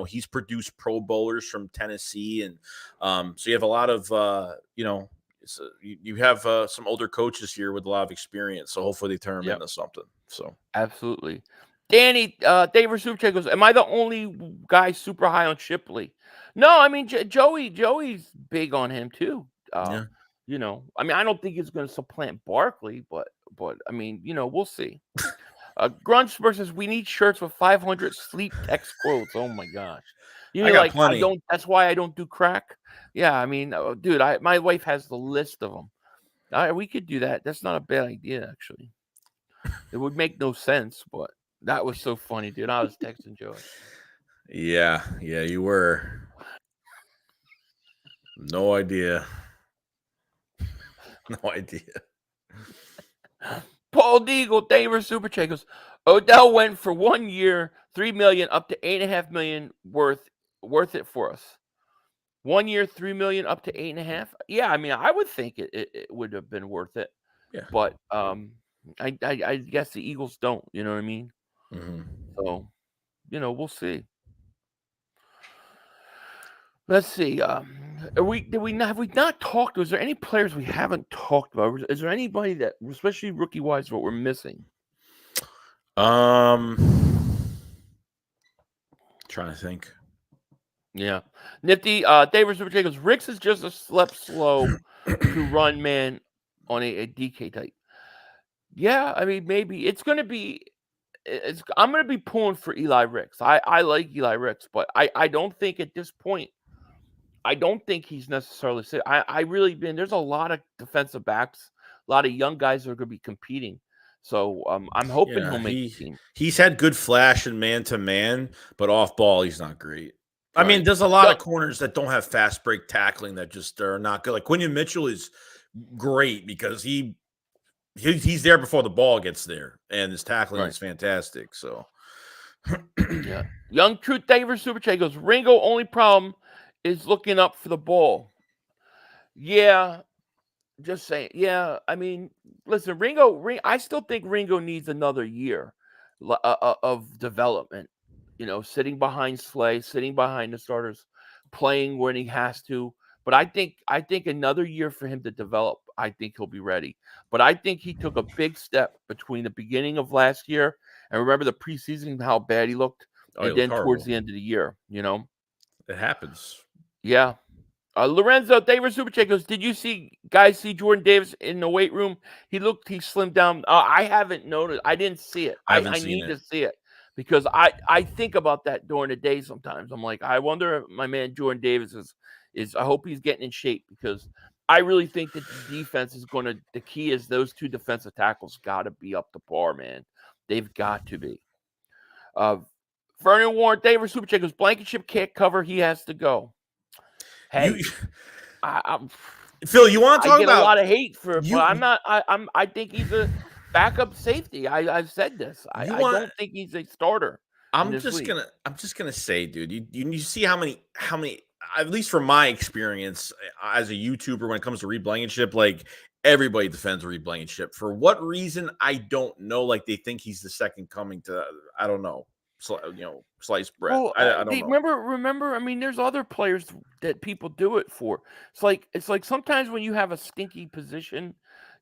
he's produced Pro Bowlers from Tennessee, and so you have a lot of, you have some older coaches here with a lot of experience. So hopefully they turn them into something. So absolutely. Danny, David Supercheck goes, am I the only guy super high on Shipley? No, I mean, Joey's big on him too. I mean, I don't think he's going to supplant Barkley, but I mean, we'll see. Grunch versus we need shirts with 500 sleep text quotes. Oh my gosh. Plenty. That's why I don't do crack. Yeah. I mean, dude, my wife has the list of them. We could do that. That's not a bad idea, actually. It would make no sense, but that was so funny, dude. I was texting Joey. Yeah, you were. No idea. No idea. Paul Deagle, thank you for super check. Goes, Odell went for 1 year, $3 million up to $8.5 million worth it for us. 1 year, $3 million up to $8.5. Yeah, I mean, I would think it would have been worth it. Yeah, but I guess the Eagles don't. You know what I mean? Mm-hmm. So, we'll see. Let's see. Have we not talked? Was there any players we haven't talked about? Is there anybody that, especially rookie wise, what we're missing? Trying to think. Yeah, Nifty. David Super goes, Ricks is just a slept slow to run man on a DK type. Yeah, I mean, maybe it's going to be. I'm going to be pulling for Eli Ricks. I like Eli Ricks, but I don't think at this point. I don't think he's necessarily. There's a lot of defensive backs, a lot of young guys that are going to be competing. So I'm hoping he'll make the team. He's had good flash and man-to-man, but off-ball, he's not great. Right. I mean, there's a lot of corners that don't have fast break tackling that just are not good. Like Quinion Mitchell is great because he's there before the ball gets there, and his tackling is fantastic. So, yeah. Young Truth David Super Chat goes, Ringo, only problem is looking up for the ball. Yeah, just saying. Yeah, I mean, listen, Ringo. I still think Ringo needs another year of development. Sitting behind Slay, sitting behind the starters, playing when he has to. But I think another year for him to develop. I think he'll be ready. But I think he took a big step between the beginning of last year and remember the preseason, how bad he looked, and then towards the end of the year. It happens. Yeah. Lorenzo, David Super Chat goes, did you see Jordan Davis in the weight room? He slimmed down. I haven't noticed. I didn't see it. I need to see it because I think about that during the day sometimes. I'm like, I wonder if my man Jordan Davis is I hope he's getting in shape because I really think that the defense is the key is those two defensive tackles got to be up to par, man. They've got to be. Vernon Warren, David Super Chat goes, Blankenship can't cover. He has to go. Hey, Phil, you want to talk about a lot of hate for it, but I'm not. I think he's a backup safety. I've said this. I don't think he's a starter. I'm just gonna say, dude. You see how many at least from my experience as a YouTuber when it comes to Reed Blankenship, like everybody defends Reed Blankenship. For what reason, I don't know. Like they think he's the second coming to, I don't know, sliced bread. Well, I don't know. remember. I mean, there's other players that people do it for. It's like sometimes when you have a stinky position,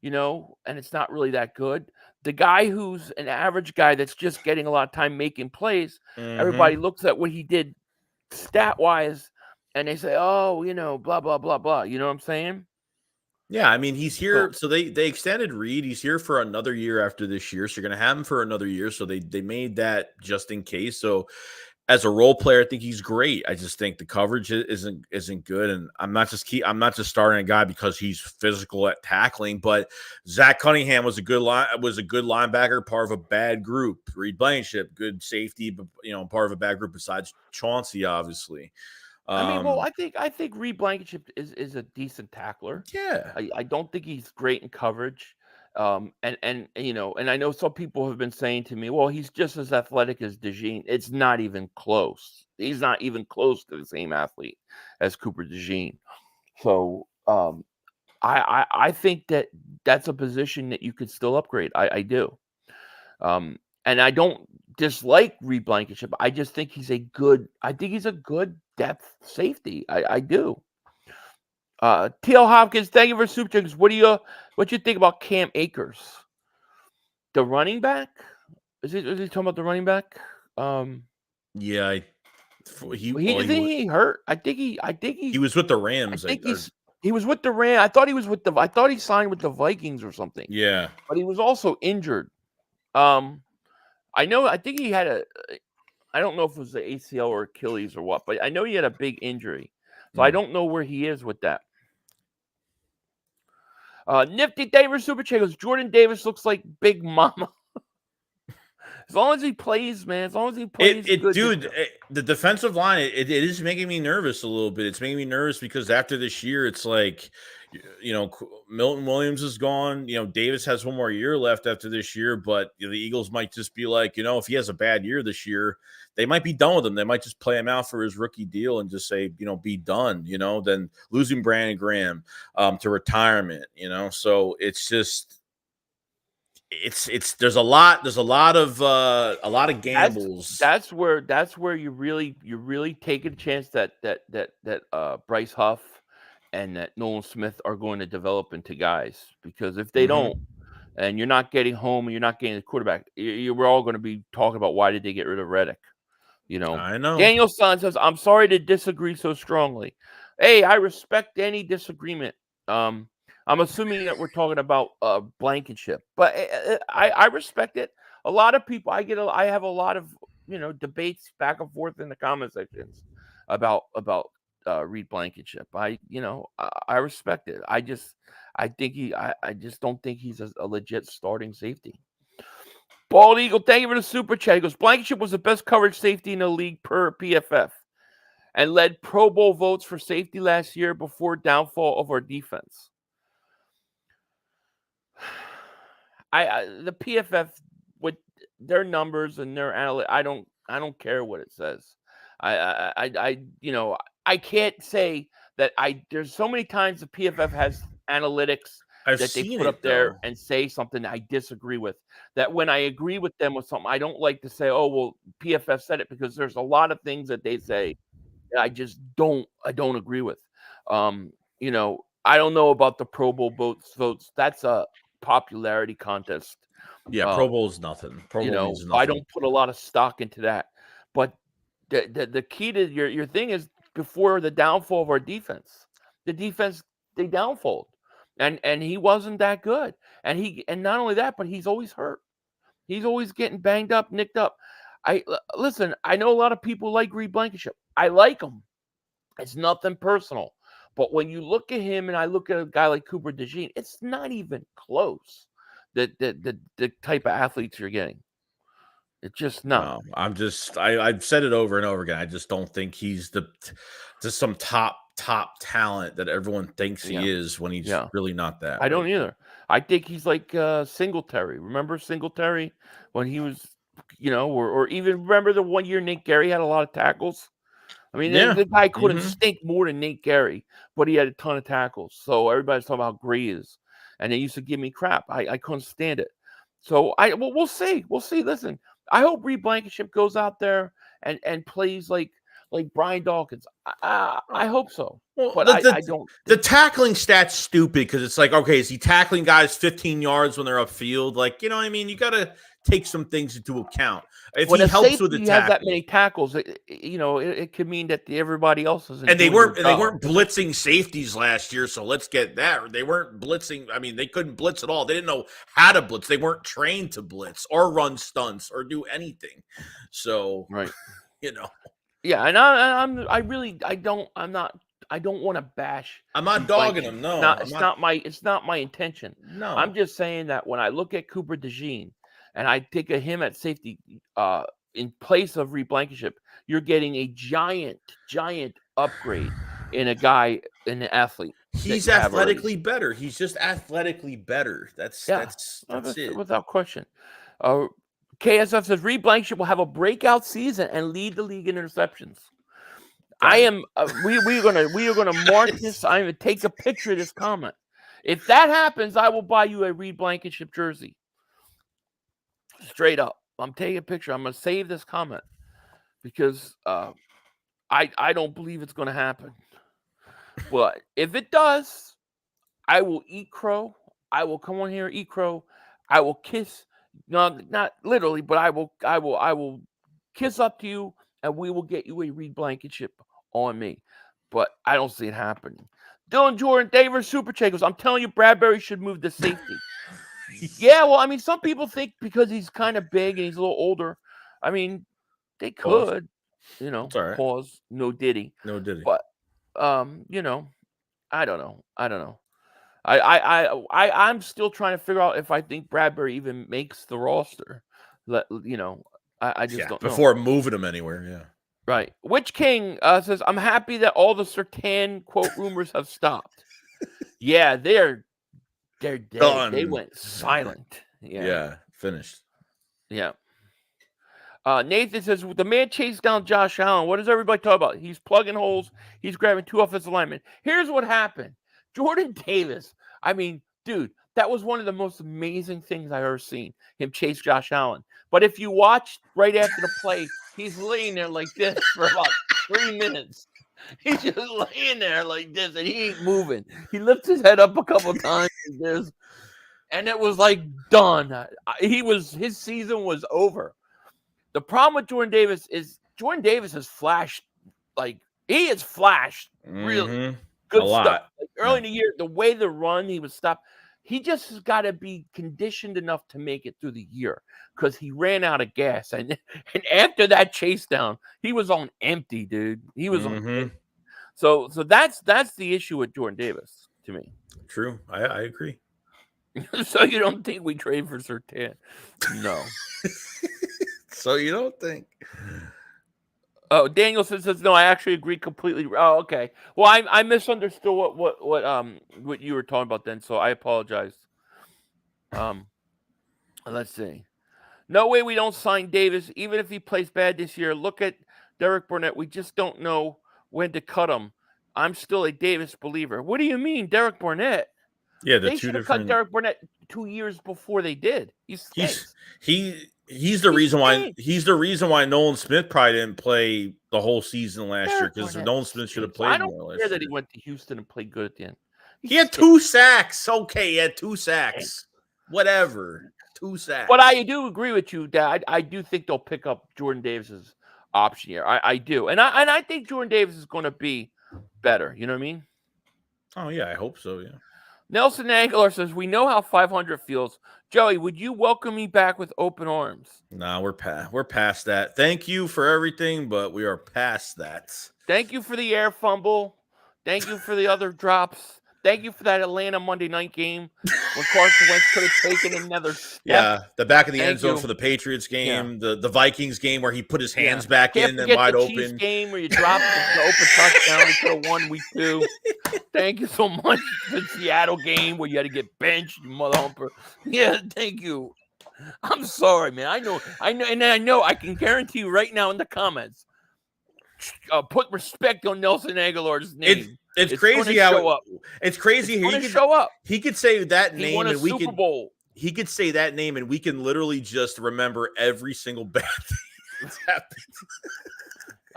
and it's not really that good. The guy who's an average guy that's just getting a lot of time making plays, everybody looks at what he did stat wise, and they say, "Oh, blah blah blah blah." You know what I'm saying? Yeah, I mean, he's here. So they extended Reed. He's here for another year after this year. So you're going to have him for another year. So they made that just in case. So as a role player, I think he's great. I just think the coverage isn't good. And I'm not just starting a guy because he's physical at tackling. But Zach Cunningham was a good linebacker, part of a bad group. Reed Blankenship, good safety, but part of a bad group besides Chauncey, obviously. I mean, well, I think Reed Blankenship is a decent tackler. Yeah, I don't think he's great in coverage. And I know some people have been saying to me, well, he's just as athletic as Dejean. It's not even close. He's not even close to the same athlete as Cooper Dejean. So I think that's a position that you could still upgrade. I do. And I don't dislike Reed Blankenship. I just think he's a good depth safety. I do. T.L. Hopkins, thank you for super checks. What you think about Cam Akers? The running back? Is he talking about the running back? Yeah. He hurt. I think he was with the Rams. He was with the Rams. I thought he signed with the Vikings or something. Yeah. But he was also injured. I think he had I don't know if it was the ACL or Achilles or what, but I know he had a big injury. So I don't know where he is with that. Nifty Davis Super Chat goes, Jordan Davis looks like Big Mama. As long as he plays, man. As long as he plays. The defensive line, it is making me nervous a little bit. It's making me nervous because after this year, it's like, Milton Williams is gone. Davis has one more year left after this year, but the Eagles might just be like, if he has a bad year this year, they might be done with him. They might just play him out for his rookie deal and just say, be done, then losing Brandon Graham to retirement, so it's just, there's a lot of gambles. That's where you really take a chance that Bryce Huff and that Nolan Smith are going to develop into guys, because if they don't, and you're not getting home and you're not getting the quarterback, we're all going to be talking about why did they get rid of Reddick? I know. Daniel Son says, I'm sorry to disagree so strongly. Hey, I respect any disagreement. I'm assuming that we're talking about Blankenship, but I respect it. A lot of people, I have a lot of debates back and forth in the comment sections about Reed Blankenship. I respect it. I just don't think he's a legit starting safety. Bald Eagle, thank you for the super chat. He goes, Blankenship was the best coverage safety in the league per PFF and led Pro Bowl votes for safety last year before downfall of our defense. The PFF with their numbers and their analytics, I don't care what it says. I can't say that there's so many times the PFF has analytics that they put up there and say something that I disagree with. That when I agree with them with something, I don't like to say, oh, well, PFF said it, because there's a lot of things that they say that I don't agree with. I don't know about the Pro Bowl votes. That's a popularity contest. Yeah, Pro Bowl is nothing. Pro Bowl means nothing. I don't put a lot of stock into that. But the key to your thing is, before the downfall of our defense, they downfalled. And he wasn't that good. And not only that, but he's always hurt. He's always getting banged up, nicked up. Listen, I know a lot of people like Reed Blankenship. I like him. It's nothing personal. But when you look at him and I look at a guy like Cooper Dejean, it's not even close. The type of athletes you're getting. It's just not. No, I've said it over and over again. I just don't think he's just some top talent that everyone thinks he is, when he's really not that. I don't either. I think he's like Singletary. Remember Singletary when he was, or even remember the 1 year Nate Gary had a lot of tackles? I mean, the guy couldn't stink more than Nate Gary, but he had a ton of tackles. So everybody's talking about how great he is. and they used to give me crap. I couldn't stand it. So we'll see. We'll see. Listen, I hope Reed Blankenship goes out there and plays like Brian Dawkins. I hope so. Well, but I don't. The tackling stat's stupid because it's like, okay, is he tackling guys 15 yards when they're upfield? Like, you know what I mean? You got to take some things into account. If when he helps with the tackle, has that many tackles, it could mean that everybody else is. And they weren't blitzing safeties last year, so let's get that. They weren't blitzing. I mean, they couldn't blitz at all. They didn't know how to blitz. They weren't trained to blitz or run stunts or do anything. So, right, Yeah, and I don't want to bash. I'm not dogging him. No, it's not my intention. No, I'm just saying that when I look at Cooper Dejean and I think of him at safety in place of Reed Blankenship, you're getting a giant upgrade in a guy, in an athlete. He's athletically better. He's just athletically better. That's it. Without question. KSF says Reed Blankenship will have a breakout season and lead the league in interceptions. I am. We are gonna mark this. I'm gonna take a picture of this comment. If that happens, I will buy you a Reed Blankenship jersey. Straight up, I'm taking a picture. I'm gonna save this comment because I don't believe it's gonna happen. But if it does, I will eat crow. I will come on here, eat crow. I will kiss. No, not literally, but I will kiss up to you, and we will get you a Reed Blankenship on me. But I don't see it happening. Dylan Jordan, Davis, Super Chagos. I'm telling you, Bradbury should move to safety. Yeah, well, I mean, some people think because he's kind of big and he's a little older. I mean, they could, right. Pause. No diddy. But I don't know. I'm still trying to figure out if I think Bradbury even makes the roster. I just don't know. Before moving him anywhere, yeah. Right. Witch King says, I'm happy that all the Surtain quote rumors have stopped. Yeah, they're dead. Done. They went silent. Yeah, finished. Yeah. Nathan says, the man chased down Josh Allen. What does everybody talk about? He's plugging holes. He's grabbing 2 offensive linemen. Here's what happened. Jordan Davis. I mean, dude, that was one of the most amazing things I've ever seen, him chase Josh Allen. But if you watch right after the play, he's laying there like this for about 3 minutes. He's just laying there like this, and he ain't moving. He lifts his head up a couple times like this, and it was like done. His season was over. The problem with Jordan Davis is Jordan Davis has flashed, he has flashed really good stuff. Like early in the year, the way the run he was stopped, he just has got to be conditioned enough to make it through the year because he ran out of gas. And after that chase down, he was on empty, dude. He was on empty. So that's the issue with Jordan Davis to me. True. I agree. So you don't think we trade for Surtain? No. So you don't think? Oh, Danielson says no. I actually agree completely. Oh, okay. Well, I misunderstood what you were talking about then, so I apologize. Let's see. No way we don't sign Davis, even if he plays bad this year. Look at Derek Burnett. We just don't know when to cut him. I'm still a Davis believer. What do you mean, Derek Burnett? Yeah, they should have cut Derek Burnett 2 years before they did. He's the reason why Nolan Smith probably didn't play the whole season last year because Nolan Smith should have played more last year. I don't care that he went to Houston and played good at the end. He had 2 sacks. Okay, he had 2 sacks. Whatever. 2 sacks. But I do agree with you, Dad. I do think they'll pick up Jordan Davis's option here. I do. And I think Jordan Davis is going to be better. You know what I mean? Oh, yeah, I hope so, yeah. Nelson Aguilar says, we know how 500 feels. Joey, would you welcome me back with open arms? Nah, we're past that. Thank you for everything, but we are past that. Thank you for the air fumble. Thank you for the other drops. Thank you for that Atlanta Monday night game when Carson Wentz could have taken another step. Yeah, the back of the end zone for the Patriots game, the Vikings game where he put his hands back in and wide open. Chiefs game where you dropped the open touchdown. We could have won week 2. Thank you so much for the Seattle game where you had to get benched, you mother humper. Yeah, thank you. I'm sorry, man. I know, and I know I can guarantee you right now in the comments, put respect on Nelson Aguilar's name. It's crazy how it's crazy. It's going to show up. He could say that name, he won a and we Super can. Bowl. He could say that name, and we can literally just remember every single bad thing that's happened.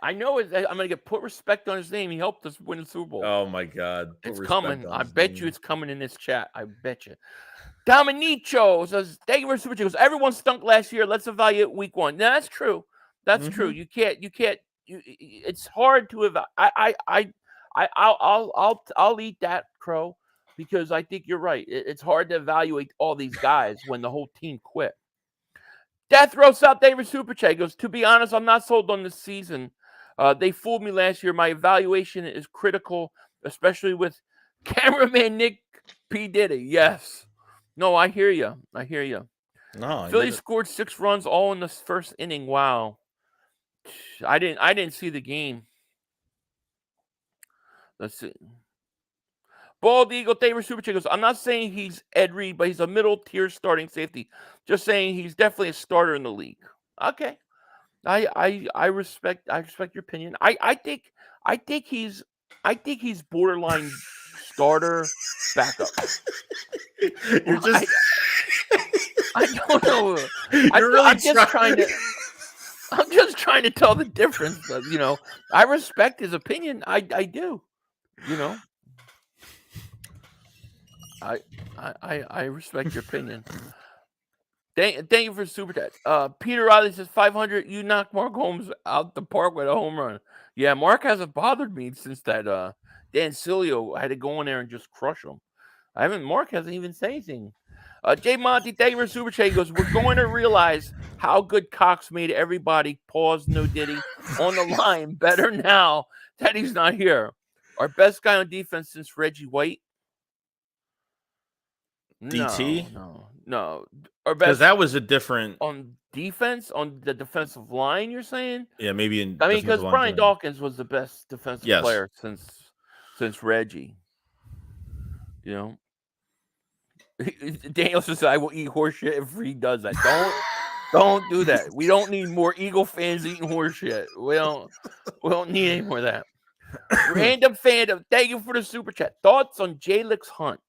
I know I'm going to get put respect on his name. He helped us win the Super Bowl. Oh my God, it's coming. I bet you it's coming in this chat. I bet you. Dominicio says, "Thank you for Super Chat." Everyone stunk last year. Let's evaluate week 1. Now, that's true. That's true. You can't. It's hard to evaluate. I'll eat that crow because I think you're right. It's hard to evaluate all these guys when the whole team quit. Death Row South David Super Chat goes, "To be honest, I'm not sold on this season. They fooled me last year. My evaluation is critical, especially with cameraman Nick P. Diddy." Yes. No, I hear you. No, Philly scored 6 runs all in the first inning. Wow. I didn't see the game. Let's see. Bald Eagle David Super Chat goes, "I'm not saying he's Ed Reed, but he's a middle tier starting safety. Just saying he's definitely a starter in the league." Okay. I respect your opinion. I think he's borderline starter backup. You're just I don't know. I'm just trying to tell the difference. But, I respect his opinion. I do. I respect your opinion. Thank you for Super Chat. Peter Riley says 500. You knocked Mark Holmes out the park with a home run. Yeah, Mark hasn't bothered me since that. Dan Cilio had to go in there and just crush him. Mark hasn't even said anything. Jay Monty, thank you for Super Chat. He goes, "We're going to realize how good Cox made everybody pause no Diddy on the line better now that he's not here. Our best guy on defense since Reggie White." DT? No. Because that was a different on defense, on the defensive line. You're saying? Yeah, maybe. Because Brian Dawkins was the best defensive player since Reggie. Daniel says, "I will eat horse shit if Reed does that." Don't do that. We don't need more Eagle fans eating horse shit. We don't need any more of that. Random fandom. Thank you for the Super Chat. Thoughts on Jalyx Hunt?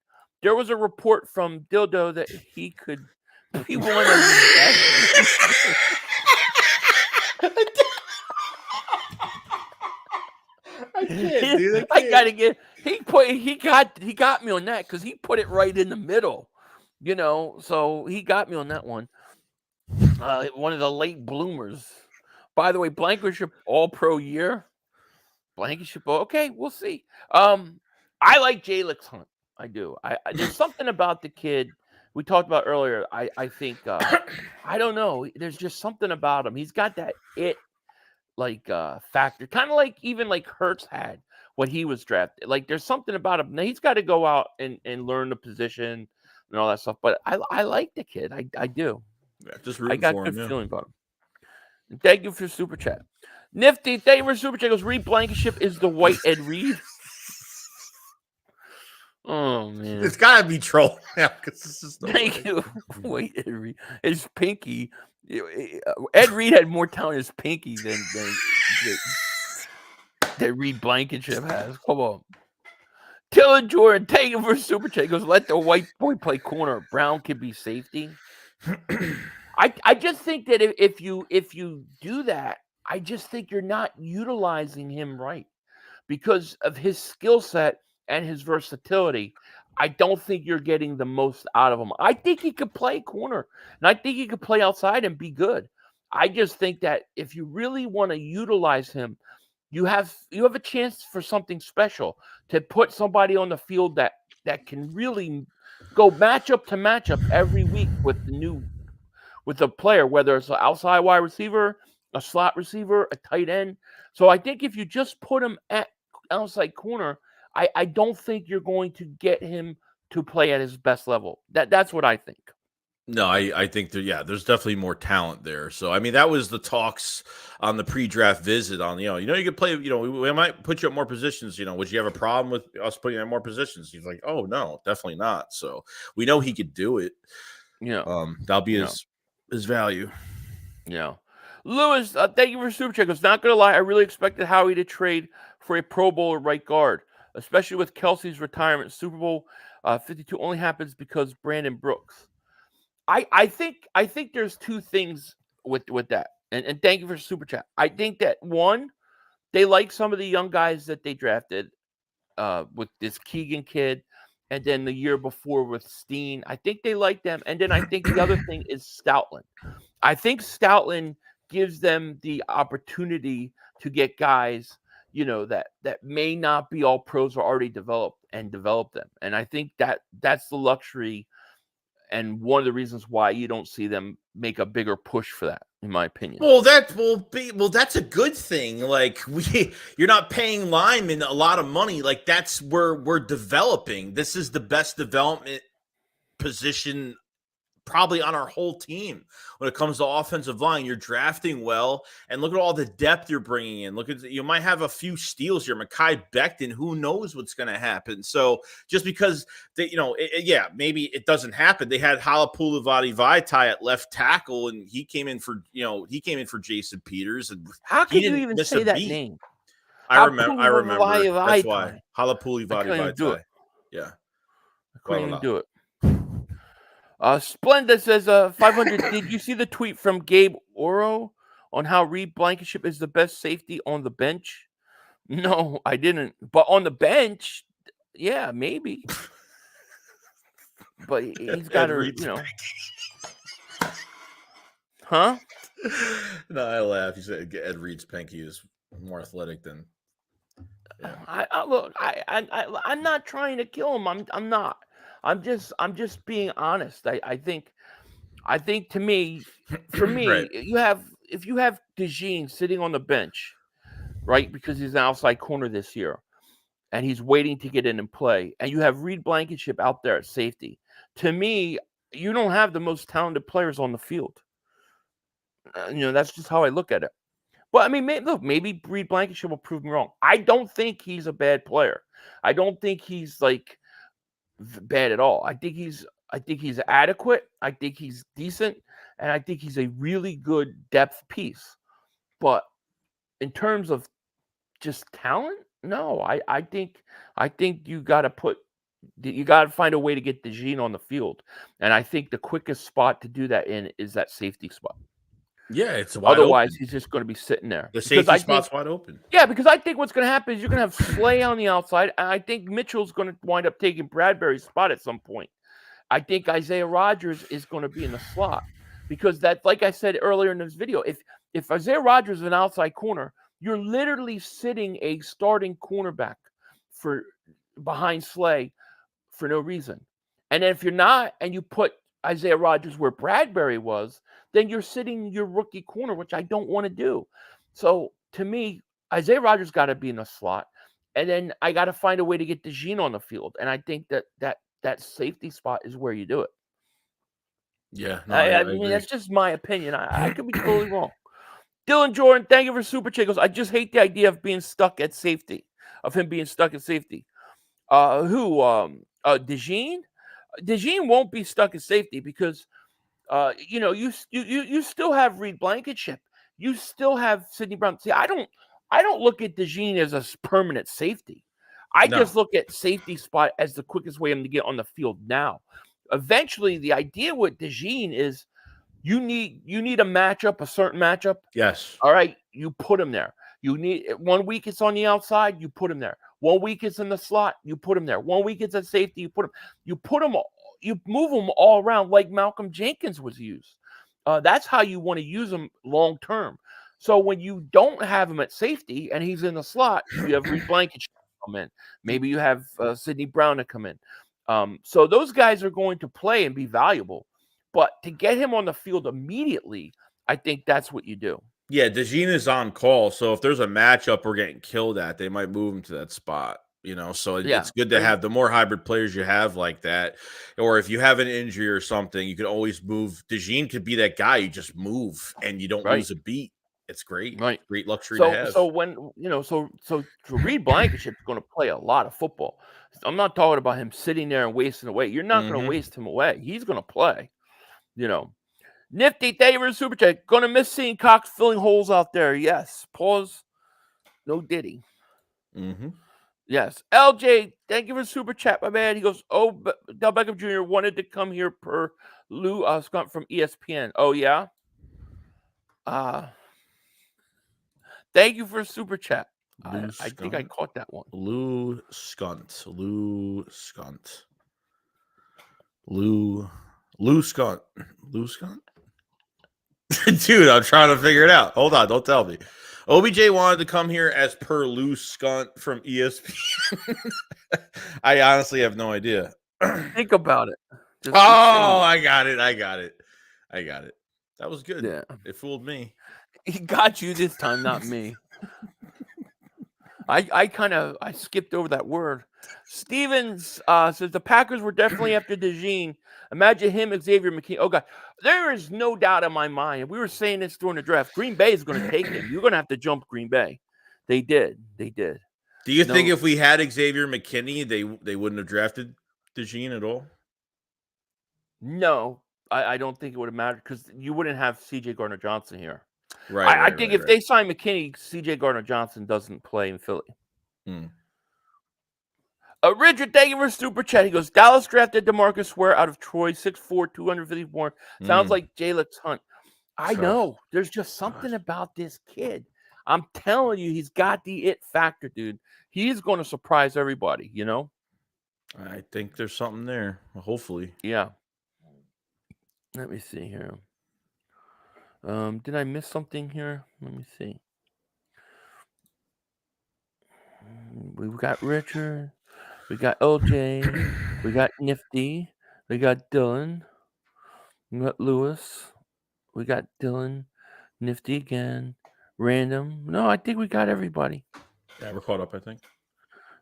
There was a report from Dildo that he could be one of the best. I can't, dude. I gotta get. He got me on that because he put it right in the middle. So he got me on that one. One of the late bloomers. By the way, Blankenship All-Pro year. Blankenship. Okay, we'll see. I like Jalyx Hunt. I do. There's something about the kid we talked about earlier. I think I don't know. There's just something about him. He's got that it factor, kind of like even like Hurts had when he was drafted. Like there's something about him. Now he's got to go out and learn the position and all that stuff. But I like the kid. I do. Yeah, just I got good feeling about him. And thank you for Super Chat. Nifty, thank you for Super Chat. Goes, Reed Blankenship is the white Ed Reed. Oh man, it's gotta be troll now because this is the thank you. Wait, Ed Reed. His pinky. Ed Reed had more talent as pinky than Reed Blankenship has. Come on. Tilla Jordan, thank you for Super Chat. Goes, let the white boy play corner. Brown can be safety. I just think that if you do that, I just think you're not utilizing him right because of his skill set and his versatility. I don't think you're getting the most out of him. I think he could play corner, and I think he could play outside and be good. I just think that if you really want to utilize him, you have a chance for something special to put somebody on the field that can really go matchup to matchup every week with a player, whether it's an outside wide receiver, a slot receiver, a tight end. So I think if you just put him at outside corner, I don't think you're going to get him to play at his best level. That's what I think. No, I think there's definitely more talent there. So I mean, that was the talks on the pre-draft visit on you could play. We might put you at more positions. Would you have a problem with us putting you at more positions? He's like, oh no, definitely not. So we know he could do it. Yeah, that'll be his value. Yeah. Lewis, thank you for super check. I was not gonna lie, I really expected Howie to trade for a Pro Bowler right guard, especially with Kelsey's retirement. Super Bowl 52 only happens because Brandon Brooks. I think there's two things with that, and thank you for super chat. I think that one, they like some of the young guys that they drafted with this Keegan kid, and then the year before with Steen. I think they like them, and then I think the other thing is Stoutland. I think Stoutland gives them the opportunity to get guys, that may not be all pros are already develop them. And I think that's the luxury and one of the reasons why you don't see them make a bigger push for that, in my opinion. Well, that's a good thing. Like you're not paying linemen a lot of money. Like that's where we're developing. This is the best development position probably on our whole team when it comes to offensive line. You're drafting well, and look at all the depth you're bringing in. You might have a few steals here. Mekhi Becton, who knows what's going to happen? So just because maybe it doesn't happen. They had Halapoulivaati Vaitai at left tackle, and he came in for Jason Peters. And how can you even say that name? I remember. That's why Halapoulivaati Vaitai. Yeah, I couldn't even do it. Splenda says 500. Did you see the tweet from Gabe Oro on how Reed Blankenship is the best safety on the bench? No, I didn't. But on the bench, yeah, maybe. But he's got to, Huh? No, I laugh. You said Ed Reed's Panky is more athletic than. I'm not trying to kill him. I'm not. I'm just being honest. I think for me, right. If you have Dejean sitting on the bench, right, because he's an outside corner this year, and he's waiting to get in and play, and you have Reed Blankenship out there at safety, to me, you don't have the most talented players on the field. That's just how I look at it. But I mean, maybe Reed Blankenship will prove me wrong. I don't think he's a bad player. I don't think he's like bad at all. I think he's adequate. I think he's decent, and I think he's a really good depth piece. But in terms of just talent, no. I think you got to find a way to get Dejean on the field, and I think the quickest spot to do that in is that safety spot. Yeah, it's wide otherwise open. He's just going to be sitting there. The safety spot's wide open. Yeah, because I think what's going to happen is you're going to have Slay on the outside, and I think Mitchell's going to wind up taking Bradbury's spot at some point. I think Isaiah Rodgers is going to be in the slot because that, like I said earlier in this video, if Isaiah Rodgers is an outside corner, you're literally sitting a starting cornerback for behind Slay for no reason. And then if you're not, and you put Isaiah Rodgers where Bradbury was, then you're sitting your rookie corner, which I don't want to do. So to me, Isaiah Rodgers got to be in the slot, and then I got to find a way to get Dejean on the field. And I think that safety spot is where you do it. Yeah, no, I mean that's just my opinion. I could be totally wrong. Dylan Jordan, thank you for super chickles. I just hate the idea of being stuck at safety, of him being stuck at safety. Dejean? Dejean won't be stuck at safety because you still have Reed Blankenship. You still have Sidney Brown. See, I don't look at Dejean as a permanent safety. I just look at safety spot as the quickest way to get on the field now. Eventually, the idea with Dejean is you need a matchup, a certain matchup. Yes. All right, you put him there. You need 1 week it's on the outside, you put him there. 1 week it's in the slot, you put him there. 1 week it's at safety, you put him. You move them all around like Malcolm Jenkins was used. That's how you want to use them long term. So when you don't have him at safety and he's in the slot, you have Reed Blankenship come in. Maybe you have Sidney Brown to come in. So those guys are going to play and be valuable. But to get him on the field immediately, I think that's what you do. Yeah, Dejean is on call. So if there's a matchup we're getting killed at, they might move him to that spot. So it's good to have the more hybrid players you have like that. Or if you have an injury or something, you can always move. Dejean could be that guy you just move and you don't lose a beat. It's great. Right. Great luxury to have. So when, so Reed Blankenship is going to play a lot of football. I'm not talking about him sitting there and wasting away. You're not going to waste him away. He's going to play, Nifty, thank you for the super chat. Gonna miss seeing Cox filling holes out there. Yes. Pause. No Diddy. Mm-hmm. Yes. LJ, thank you for the super chat, my man. He goes, Del Beckham Jr. wanted to come here per Lou Skunt from ESPN. Oh, yeah? Thank you for a super chat. I think I caught that one. Lou Skunt. Lou Skunt. Lou Skunt. Lou Skunt? Dude, I'm trying to figure it out. Hold on, don't tell me. OBJ wanted to come here as per Lou Skunt from ESPN. I honestly have no idea. Think about it. I got it. That was good. Yeah. It fooled me. He got you this time, not me. I skipped over that word. Stevens says the Packers were definitely after Dejean. Imagine him, Xavier McKinney. Oh, God. There is no doubt in my mind. We were saying this during the draft. Green Bay is going to take him. You're going to have to jump Green Bay. They did. Do you think if we had Xavier McKinney, they wouldn't have drafted Dejean at all? No, I don't think it would have mattered because you wouldn't have C.J. Gardner-Johnson here. Right. I think if they sign McKinney, C.J. Gardner-Johnson doesn't play in Philly. Richard, thank you for super chat. He goes, Dallas drafted DeMarcus Ware out of Troy, 6'4", 254. Sounds like Jalyx Hunt. I know. There's just something about this kid. I'm telling you, he's got the it factor, dude. He's going to surprise everybody, you know? I think there's something there, hopefully. Yeah. Let me see here. Did I miss something here? Let me see. We've got Richard. We got LJ. We got Nifty. We got Dylan. We got Lewis. We got Dylan. Nifty again. Random. No, I think we got everybody. Yeah, we're caught up, I think.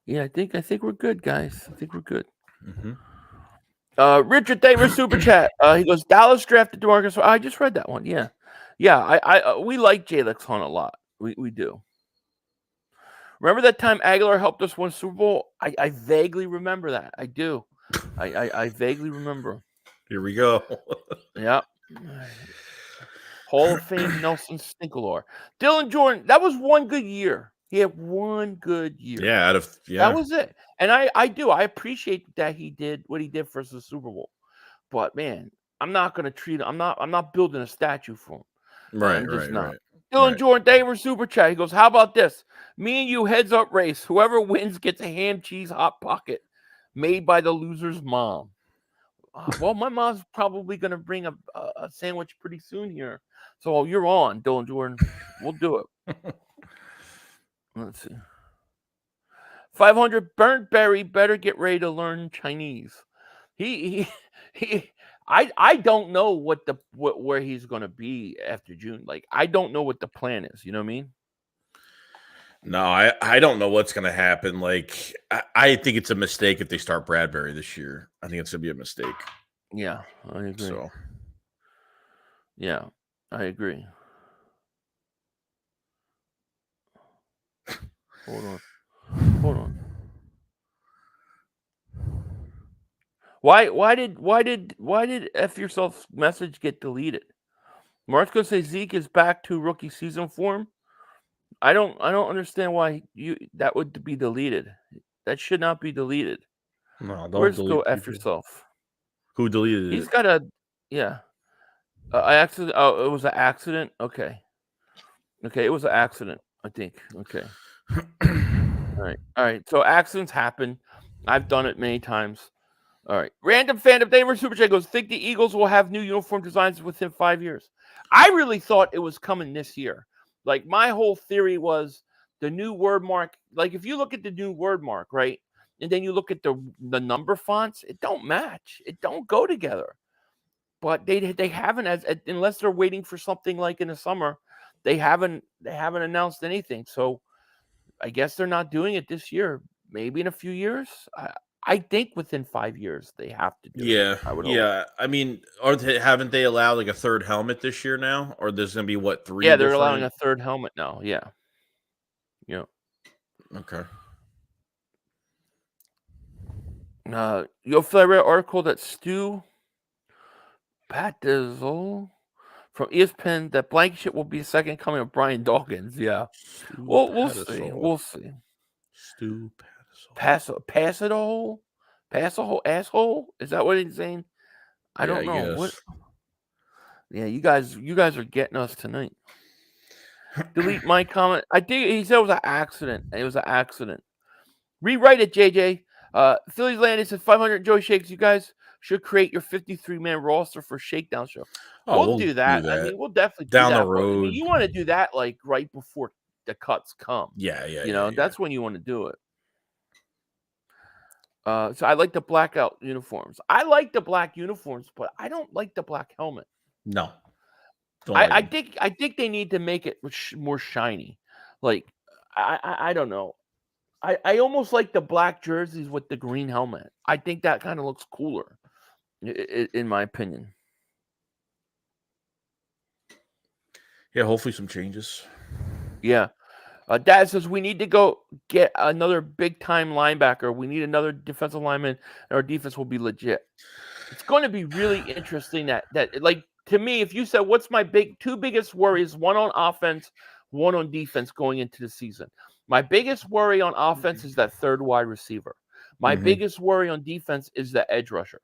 Yeah, I think we're good, guys. I think we're good. Mm-hmm. Richard, thank you for super chat. He goes, Dallas drafted DeMarcus. I just read that one. Yeah. We like Jalyx Hunt a lot. We do. Remember that time Aguilar helped us win Super Bowl? I vaguely remember that. I do. I vaguely remember. Here we go. Yeah. Hall of Fame Nelson Stinkalore. Dylan Jordan, that was one good year. He had one good year. Yeah, that was it. And I appreciate that he did what he did for us in the Super Bowl. But man, I'm not gonna treat him. I'm not building a statue for him. Right. Dylan Jordan, thank you for super chat. He goes, how about this? Me and you heads up race. Whoever wins gets a ham cheese hot pocket made by the loser's mom. Well, my mom's probably gonna bring a sandwich pretty soon here. So you're on, Dylan Jordan. We'll do it. Let's see. 500 Burnt Berry better get ready to learn Chinese. I don't know where he's gonna be after June. Like, I don't know what the plan is. You know what I mean? No, I don't know what's gonna happen. Like, I think it's a mistake if they start Bradbury this year. I think it's gonna be a mistake. Yeah, I agree. So, yeah, I agree. Hold on. Why did F yourself message get deleted? Marco says Zeke is back to rookie season form. I don't understand why that would be deleted. That should not be deleted. No, don't Where's delete go F people. yourself? Who deleted it? He's got a accident. Oh, it was an accident. Okay, it was an accident. I think. Okay. All right. So accidents happen. I've done it many times. All right. Random fandom Damer Super Chat goes, think the Eagles will have new uniform designs within 5 years. I really thought it was coming this year. Like, my whole theory was the new word mark. Like, if you look at the new word mark, right, and then you look at the number fonts, it don't match. It don't go together. But they haven't, unless they're waiting for something like in the summer, they haven't announced anything. So I guess they're not doing it this year. Maybe in a few years. I think within 5 years they have to do it. I would hope. I mean, haven't they allowed like a third helmet this year now? Or there's going to be, what, 3? Yeah, they're allowing a third helmet now. Yeah. Okay. Yo, Phil, I read an article that Stu Patizzle from ESPN that Blankenship will be a second coming of Brian Dawkins. Yeah. We'll see. We'll see. Stu Pass it a hole? Pass a hole asshole? Is that what he's saying? I don't know. Guess. What? Yeah, you guys are getting us tonight. Delete my comment. I think he said it was an accident. It was an accident. Rewrite it, JJ. Philly's landed says 500 Joey Shakes. You guys should create your 53-man roster for Shakedown Show. We'll do that. I mean, we'll definitely do down that. the road. I mean, you want to do that like right before the cuts come. Yeah. That's when you want to do it. So I like the blackout uniforms. I like the black uniforms, but I don't like the black helmet. No. I think they need to make it more shiny. Like I don't know. I almost like the black jerseys with the green helmet. I think that kind of looks cooler, in my opinion. Yeah, hopefully some changes. Yeah. Dad says we need to go get another big-time linebacker. We need another defensive lineman, and our defense will be legit. It's going to be really interesting that like, to me, if you said, what's my two biggest worries, one on offense, one on defense going into the season. My biggest worry on offense is that third wide receiver. My biggest worry on defense is the edge rusher.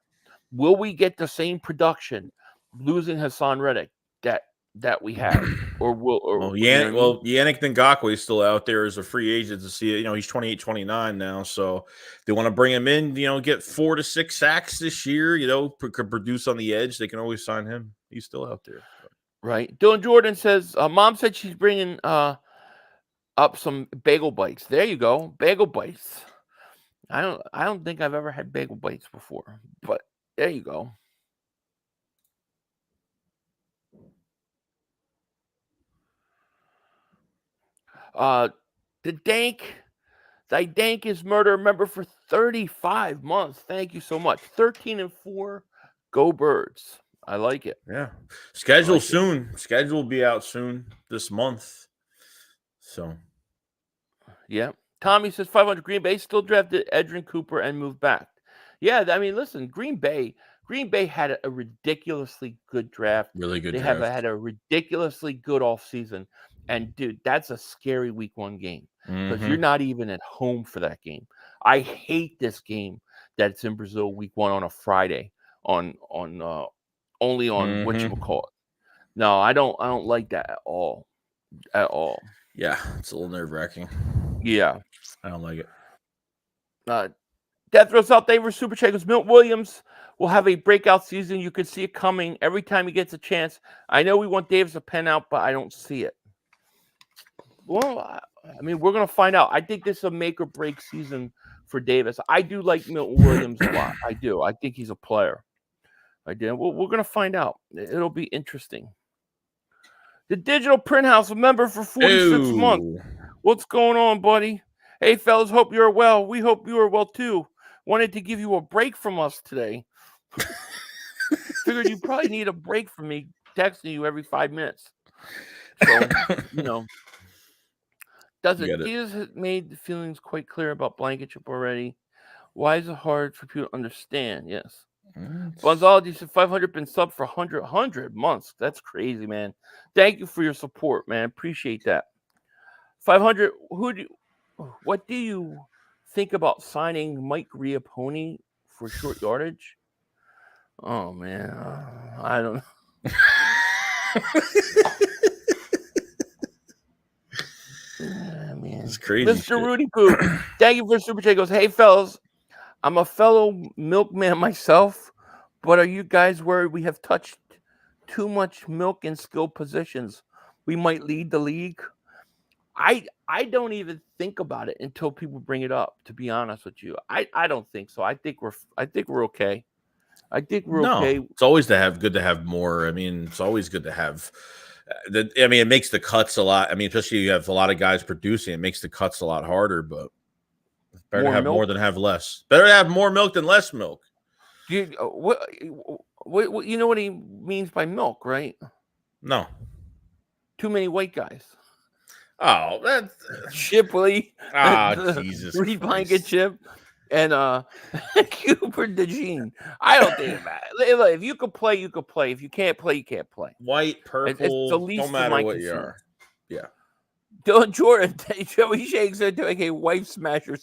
Will we get the same production losing Hassan Reddick that we have, or will? Yannick Ngakoue is still out there as a free agent to see it. He's 28, 29 now, so they want to bring him in. Get 4 to 6 sacks this year. Could produce on the edge. They can always sign him. He's still out there, right? Dylan Jordan says, "Mom said she's bringing up some bagel bites." There you go, bagel bites. I don't think I've ever had bagel bites before, but there you go. The Dank is murder member for 35 months. Thank you so much. 13-4. Go Birds. I like it. Yeah. Schedule soon. Schedule will be out soon this month. So. Yeah. Tommy says 500 Green Bay still drafted Edrin Cooper and moved back. Yeah, I mean, listen, Green Bay had a ridiculously good draft. Really good draft. They had a ridiculously good offseason. And, dude, that's a scary week 1 game because you're not even at home for that game. I hate this game that's in Brazil week 1 on a Friday only on whatchamacallit. No, I don't like that at all. At all. Yeah, it's a little nerve-wracking. Yeah. I don't like it. Death Row South Davis Super Checkers. Milt Williams will have a breakout season. You can see it coming every time he gets a chance. I know we want Davis to pen out, but I don't see it. Well, I mean, we're going to find out. I think this is a make or break season for Davis. I do like Milton Williams a lot. I do. I think he's a player. I do. We're going to find out. It'll be interesting. The Digital Print House, a member for 46 months. What's going on, buddy? Hey, fellas, hope you're well. We hope you are well, too. Wanted to give you a break from us today. Figured you probably need a break from me texting you every 5 minutes. So, Jesus has made the feelings quite clear about Blankenship already. Why is it hard for people to understand? Yes. Bonzology said 500 been subbed for 100 months. That's crazy, man. Thank you for your support, man. Appreciate that. 500. What do you think about signing Mike Riapone for short yardage? Oh man, I don't know. Man. It's crazy. Mr. Shit. Rudy Poo, thank you for the super chat. Goes, hey fellas, I'm a fellow milkman myself, but are you guys worried we have touched too much milk in skill positions? We might lead the league. I don't even think about it until people bring it up. To be honest with you, I don't think so. I think we're okay. I think we're okay. It's always good to have more. I mean, it's always good to have. It makes the cuts a lot. I mean, especially you have a lot of guys producing. It makes the cuts a lot harder. But it's better to have more than have less. Better to have more milk than less milk. What you know what he means by milk, right? No. Too many white guys. Oh, that's Shipley. Jesus. Reed Blankenship. And Cooper Dejean. I don't think it matters. If you could play, you could play. If you can't play, you can't play. White, purple, It's the least no of matter my what concerns. you are. Yeah. Dylan Jordan, Joey Shakes are doing a wife smasher.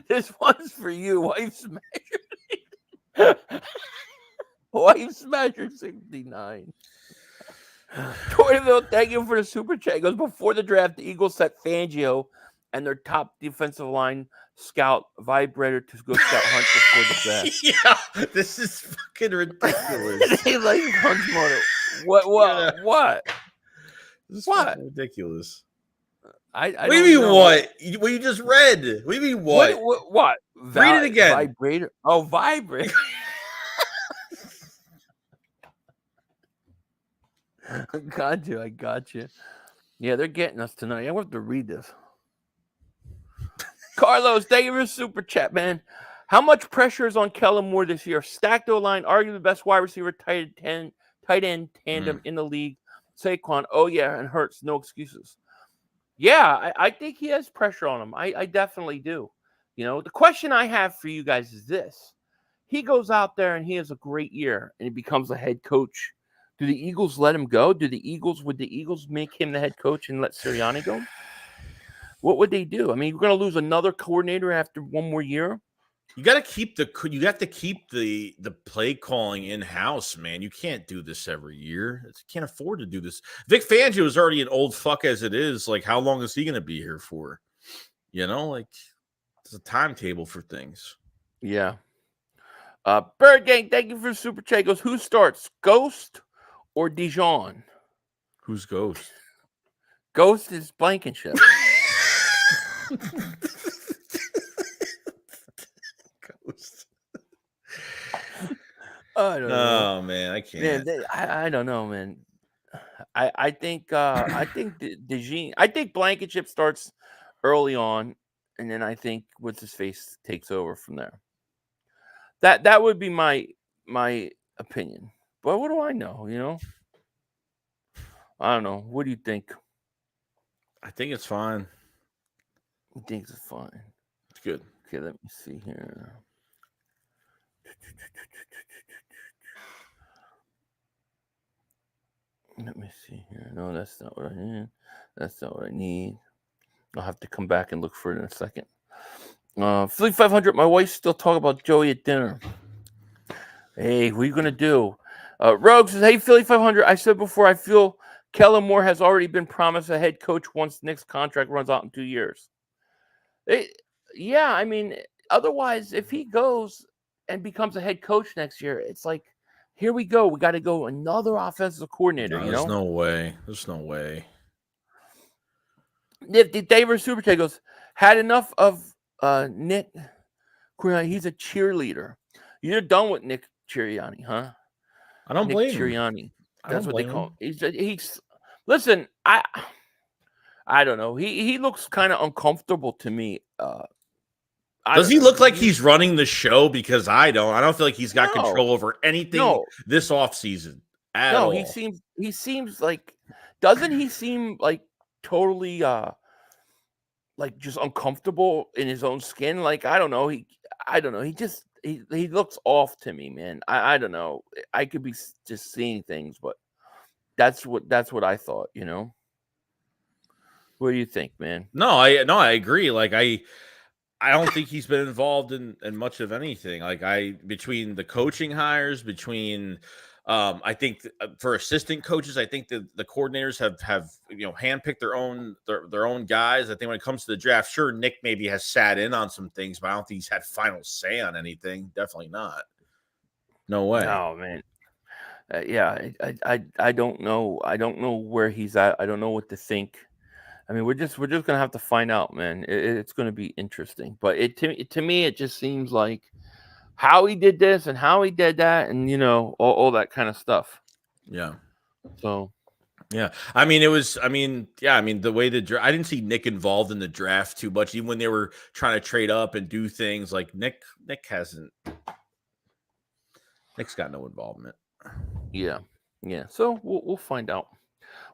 This one's for you, wife smasher. Wife smasher 69. Jordanville, thank you for the super chat. It goes, before the draft, the Eagles set Fangio and their top defensive line scout vibrator to go scout Hunt before the draft. Yeah, this is fucking ridiculous. They like Hunt's motor. What? This is What? fucking ridiculous. I What do you mean what? What you just read? What do you mean what? What? Read it again. Vibrator. Oh, vibrator. I got you. Yeah, they're getting us tonight. I want to read this. Carlos, thank you for the super chat, man. How much pressure is on Kellen Moore this year? Stacked O-line, arguably the best wide receiver tight end tandem in the league. Saquon, oh yeah, and Hurts, no excuses. Yeah, I think he has pressure on him. I definitely do. You know, the question I have for you guys is this. He goes out there and he has a great year and he becomes a head coach. Do the Eagles let him go? Would the Eagles make him the head coach and let Sirianni go? What would they do? I mean, we're going to lose another coordinator after one more year. You got to keep the play calling in house, man. You can't do this every year. You can't afford to do this. Vic Fangio is already an old fuck as it is. Like, how long is he going to be here for? You know, like, there's a timetable for things. Yeah. Bird Gang, thank you for the super chat. He goes, who starts, Ghost or Dejean? Who's Ghost? Ghost is Blankenship. Ghost. I don't know. Oh man, I can't. Man, I don't know, man. I think Dejean. I think Blankenship starts early on, and then I think what's his face takes over from there. That would be my opinion. But what do I know? You know, I don't know. What do you think? I think it's fine. I think it's fine. It's good. Okay, let me see here. Let me see here. No, that's not what I need. That's not what I need. I'll have to come back and look for it in a second. Philly 500. My wife still talk about Joey at dinner. Hey, what are you gonna do? Rogue says, "Hey, Philly 500. I said before, I feel Kellen Moore has already been promised a head coach once Nick's contract runs out in 2 years." Yeah, I mean, otherwise, if he goes and becomes a head coach next year, it's like, here we go. We got to go another offensive coordinator. No, there's no way. There's no way. David Super Chat goes, had enough of Nick. He's a cheerleader. You're done with Nick Sirianni, huh? I don't blame him. Sirianni. That's what they call him. He's listen. I don't know. He looks kind of uncomfortable to me. Does he look like he's running the show? Because I don't feel like he's got control over anything this offseason at all. He seems like, doesn't he seem like totally like just uncomfortable in his own skin? Like, I don't know. He looks off to me, man. I don't know. I could be just seeing things, but that's what I thought, you know. What do you think, man? No, I agree. Like, I don't think he's been involved in much of anything. Like, between the coaching hires, between I think for assistant coaches, I think the coordinators have handpicked their own guys. I think when it comes to the draft, sure, Nick maybe has sat in on some things, but I don't think he's had final say on anything. Definitely not. No way. No, man. Yeah, I don't know. I don't know where he's at. I don't know what to think. I mean, we're just gonna have to find out, man. It's gonna be interesting. But to me, it just seems like how he did this and how he did that, and all that kind of stuff. Yeah. So. Yeah, I mean, the way I didn't see Nick involved in the draft too much, even when they were trying to trade up and do things. Like Nick's got no involvement. Yeah. So we'll find out.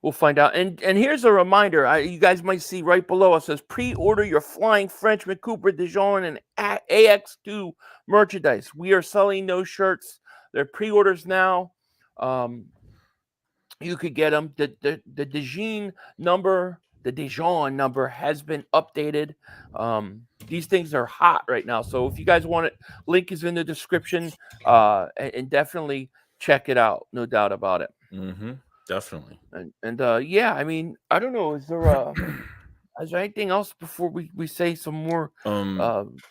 We'll find out. And here's a reminder. You guys might see right below us says pre-order your Flying Frenchman, Cooper, Dejean, and AX2 merchandise. We are selling those shirts. They're pre-orders now. You could get them. The Dejean number, the Dejean number has been updated. These things are hot right now. So if you guys want it, link is in the description. And definitely check it out. No doubt about it. Mm-hmm. Definitely. And yeah, I mean, I don't know. Is there anything else before we say some more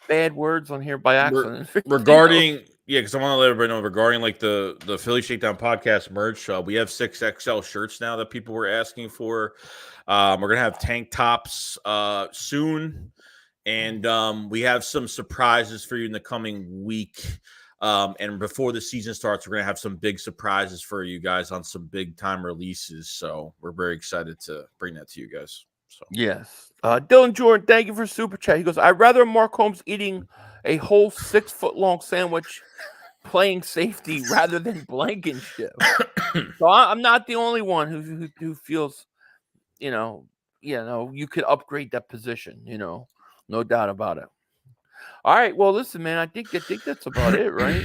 bad words on here by accident? Regarding because I want to let everybody know regarding like the Philly Shakedown Podcast merch. We have 6XL shirts now that people were asking for. We're gonna have tank tops soon, and we have some surprises for you in the coming week. And before the season starts, we're going to have some big surprises for you guys on some big time releases. So we're very excited to bring that to you guys. So yes. Dylan Jordan, thank you for super chat. He goes, I'd rather Mark Holmes eating a whole 6-foot-long sandwich playing safety rather than Blankenship. So I'm not the only one who feels, you could upgrade that position, no doubt about it. All right. Well, listen, man. I think that's about it, right?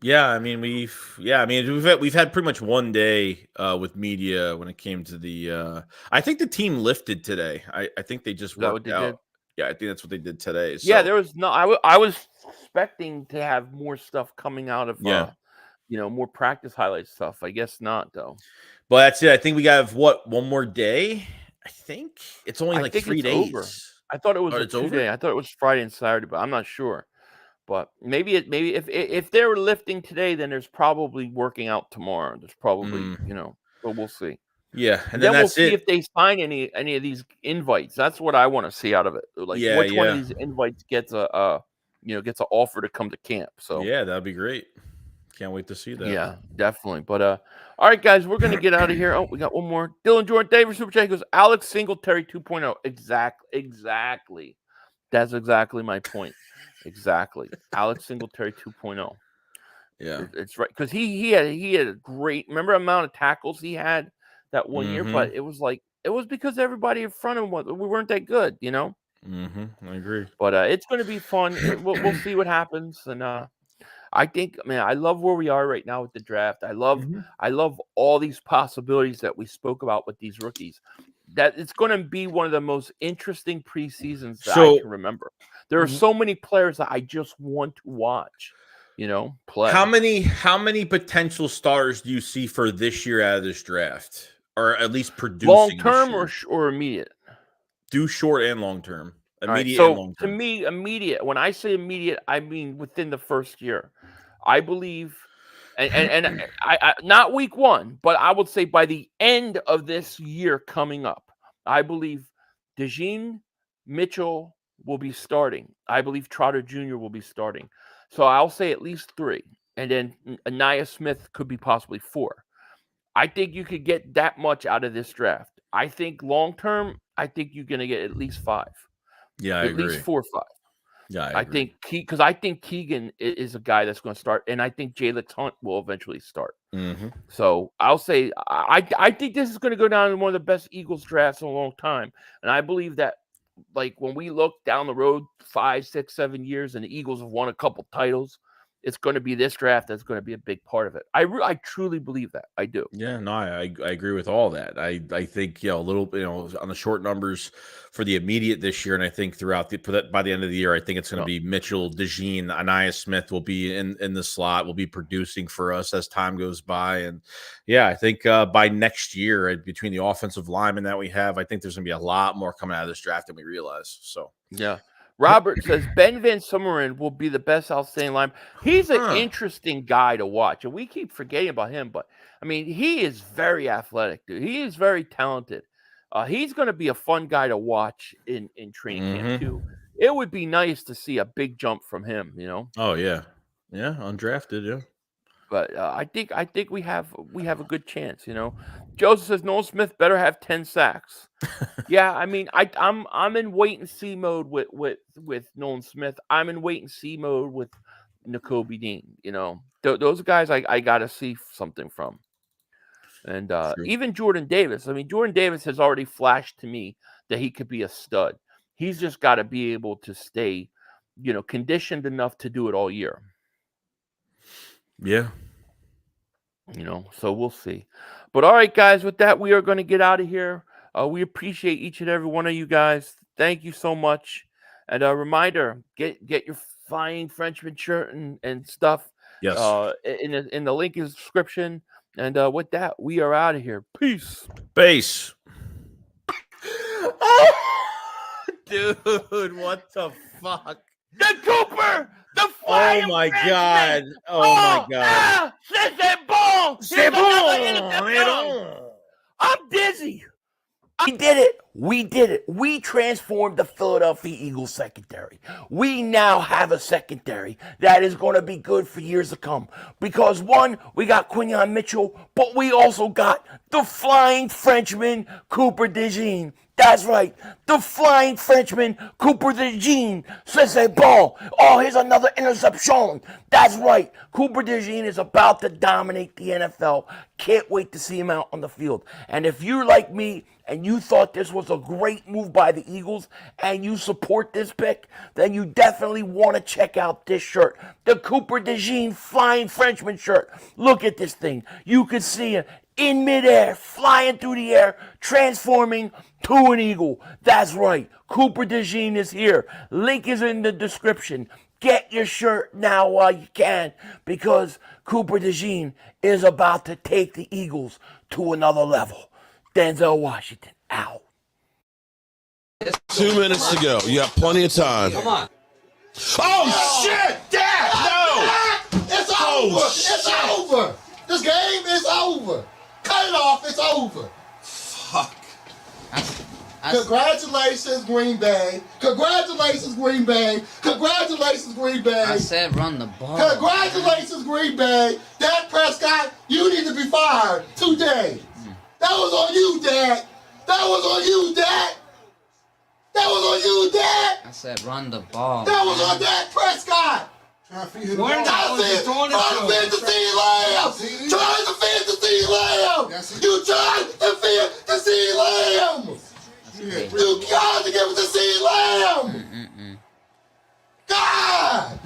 Yeah. I mean, we've had pretty much one day with media when it came to the. I think the team lifted today. I think they just worked out. Did? Yeah, I think that's what they did today. So. Yeah, there was no. I was expecting to have more stuff coming out of. More practice highlight stuff. I guess not though. But that's it. I think we got one more day. I think it's only like 3 days. Over. I thought it was a 2-day. I thought it was Friday and Saturday, but I'm not sure. But maybe if they were lifting today, then there's probably working out tomorrow. There's probably but we'll see. Yeah, and then we'll see if they sign any of these invites. That's what I want to see out of it. Like which one of these invites gets gets an offer to come to camp. So yeah, that'd be great. Can't wait to see that. Yeah, definitely. But all right, guys, we're gonna get out of here. Oh, we got one more. Dylan Jordan, David Super Chat goes, Alex Singletary 2.0. Exactly. That's exactly my point. Exactly. Alex Singletary 2.0. Yeah, it's right because he had a great amount of tackles he had that one year, but it was because everybody in front of him we weren't that good, I agree. But it's going to be fun. We'll see what happens, and I think, man, I love where we are right now with the draft. I love all these possibilities that we spoke about with these rookies. That it's going to be one of the most interesting preseasons that I can remember. There are so many players that I just want to watch, play. How many potential stars do you see for this year out of this draft, or at least producing long term or immediate? Do short and long term. Immediate and long term. To me, immediate. When I say immediate, I mean within the first year. I believe, and I not week one, but I would say by the end of this year coming up, I believe Dejean, Mitchell will be starting. I believe Trotter Jr. will be starting. So I'll say at least 3, and then Anaya Smith could be possibly 4. I think you could get that much out of this draft. I think long term, I think you're going to get at least 5. Yeah, I agree. At least 4 or 5. Yeah, I think because I think Keegan is a guy that's going to start, and I think Jalyx Hunt will eventually start. So I'll say I think this is going to go down in one of the best Eagles drafts in a long time, and I believe that like when we look down the road 5, 6, 7 years, and the Eagles have won a couple titles, it's going to be this draft that's going to be a big part of it. I truly believe that. I do. Yeah, no, I agree with all that. I think a little on the short numbers for the immediate this year, and I think by the end of the year, I think it's going to be Mitchell, Dejean, Anaya Smith will be in the slot, will be producing for us as time goes by, and yeah, I think by next year between the offensive linemen that we have, I think there's going to be a lot more coming out of this draft than we realize. So yeah. Robert says Ben Van Sumeren will be the best outstanding line. He's an interesting guy to watch, and we keep forgetting about him. But I mean, he is very athletic, dude. He is very talented. He's going to be a fun guy to watch in training camp too. It would be nice to see a big jump from him. Oh yeah, undrafted, yeah. But I think we have a good chance. Joseph says Nolan Smith better have 10 sacks. Yeah, I mean, I'm in wait and see mode with Nolan Smith. I'm in wait and see mode with Nakobe Dean. Those guys I gotta see something from. And even Jordan Davis. I mean, Jordan Davis has already flashed to me that he could be a stud. He's just got to be able to stay, conditioned enough to do it all year. Yeah. So we'll see. But all right, guys, with that, we are going to get out of here. We appreciate each and every one of you guys. Thank you so much. And a reminder, get your Flying Frenchman shirt and stuff. Yes. In the link in the description. And with that, we are out of here. Peace. Base. Dude, what the fuck? The Cooper! The Flying Oh my Frenchman! god. Oh my god. C'est bon! C'est bon! I'm dizzy. We did it. We did it. We transformed the Philadelphia Eagles secondary. We now have a secondary that is going to be good for years to come. Because one, we got Quinyon Mitchell, but we also got the Flying Frenchman, Cooper Dejean. That's right. The Flying Frenchman, Cooper Dejean. C'est bon. Oh, here's another interception. That's right. Cooper Dejean is about to dominate the NFL. Can't wait to see him out on the field. And if you're like me and you thought this was a great move by the Eagles and you support this pick, then you definitely want to check out this shirt. The Cooper Dejean Flying Frenchman shirt. Look at this thing. You can see it in midair, flying through the air, transforming to an eagle. That's right. Cooper Dejean is here. Link is in the description. Get your shirt now while you can, because Cooper Dejean is about to take the Eagles to another level. Denzel Washington, out. 2 minutes to go. You got plenty of time. Come on. Oh, shit! Dad! No! It's over! It's over! This game is over! Cut it off, it's over! Fuck. Congratulations, Green Bay! Congratulations, Green Bay! Congratulations, Green Bay! I said run the ball. Congratulations, Green Bay! Dak Prescott, you need to be fired today! That was on you, Dad! That was on you, Dad! That was on you, Dad! I said run the ball. That was on Dak Prescott! Trying to feed him Trying to defend the CeeDee Lamb! Trying to defend the CeeDee Lamb! You tried to defend the CeeDee Lamb! You got to give it to CeeDee Lamb! God!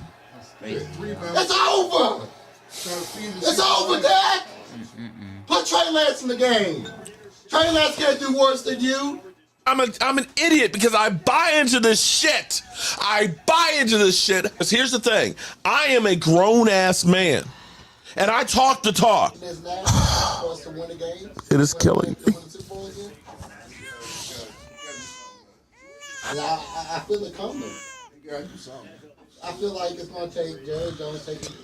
It's over! It's over, Dak! Put Trey Lance in the game. Trey Lance can't do worse than you. I'm an idiot because I buy into this shit. I buy into this shit. Because here's the thing. I am a grown-ass man. And I talk the talk. It is killing me. I feel it coming. I feel like it's going to take Jerry Jones taking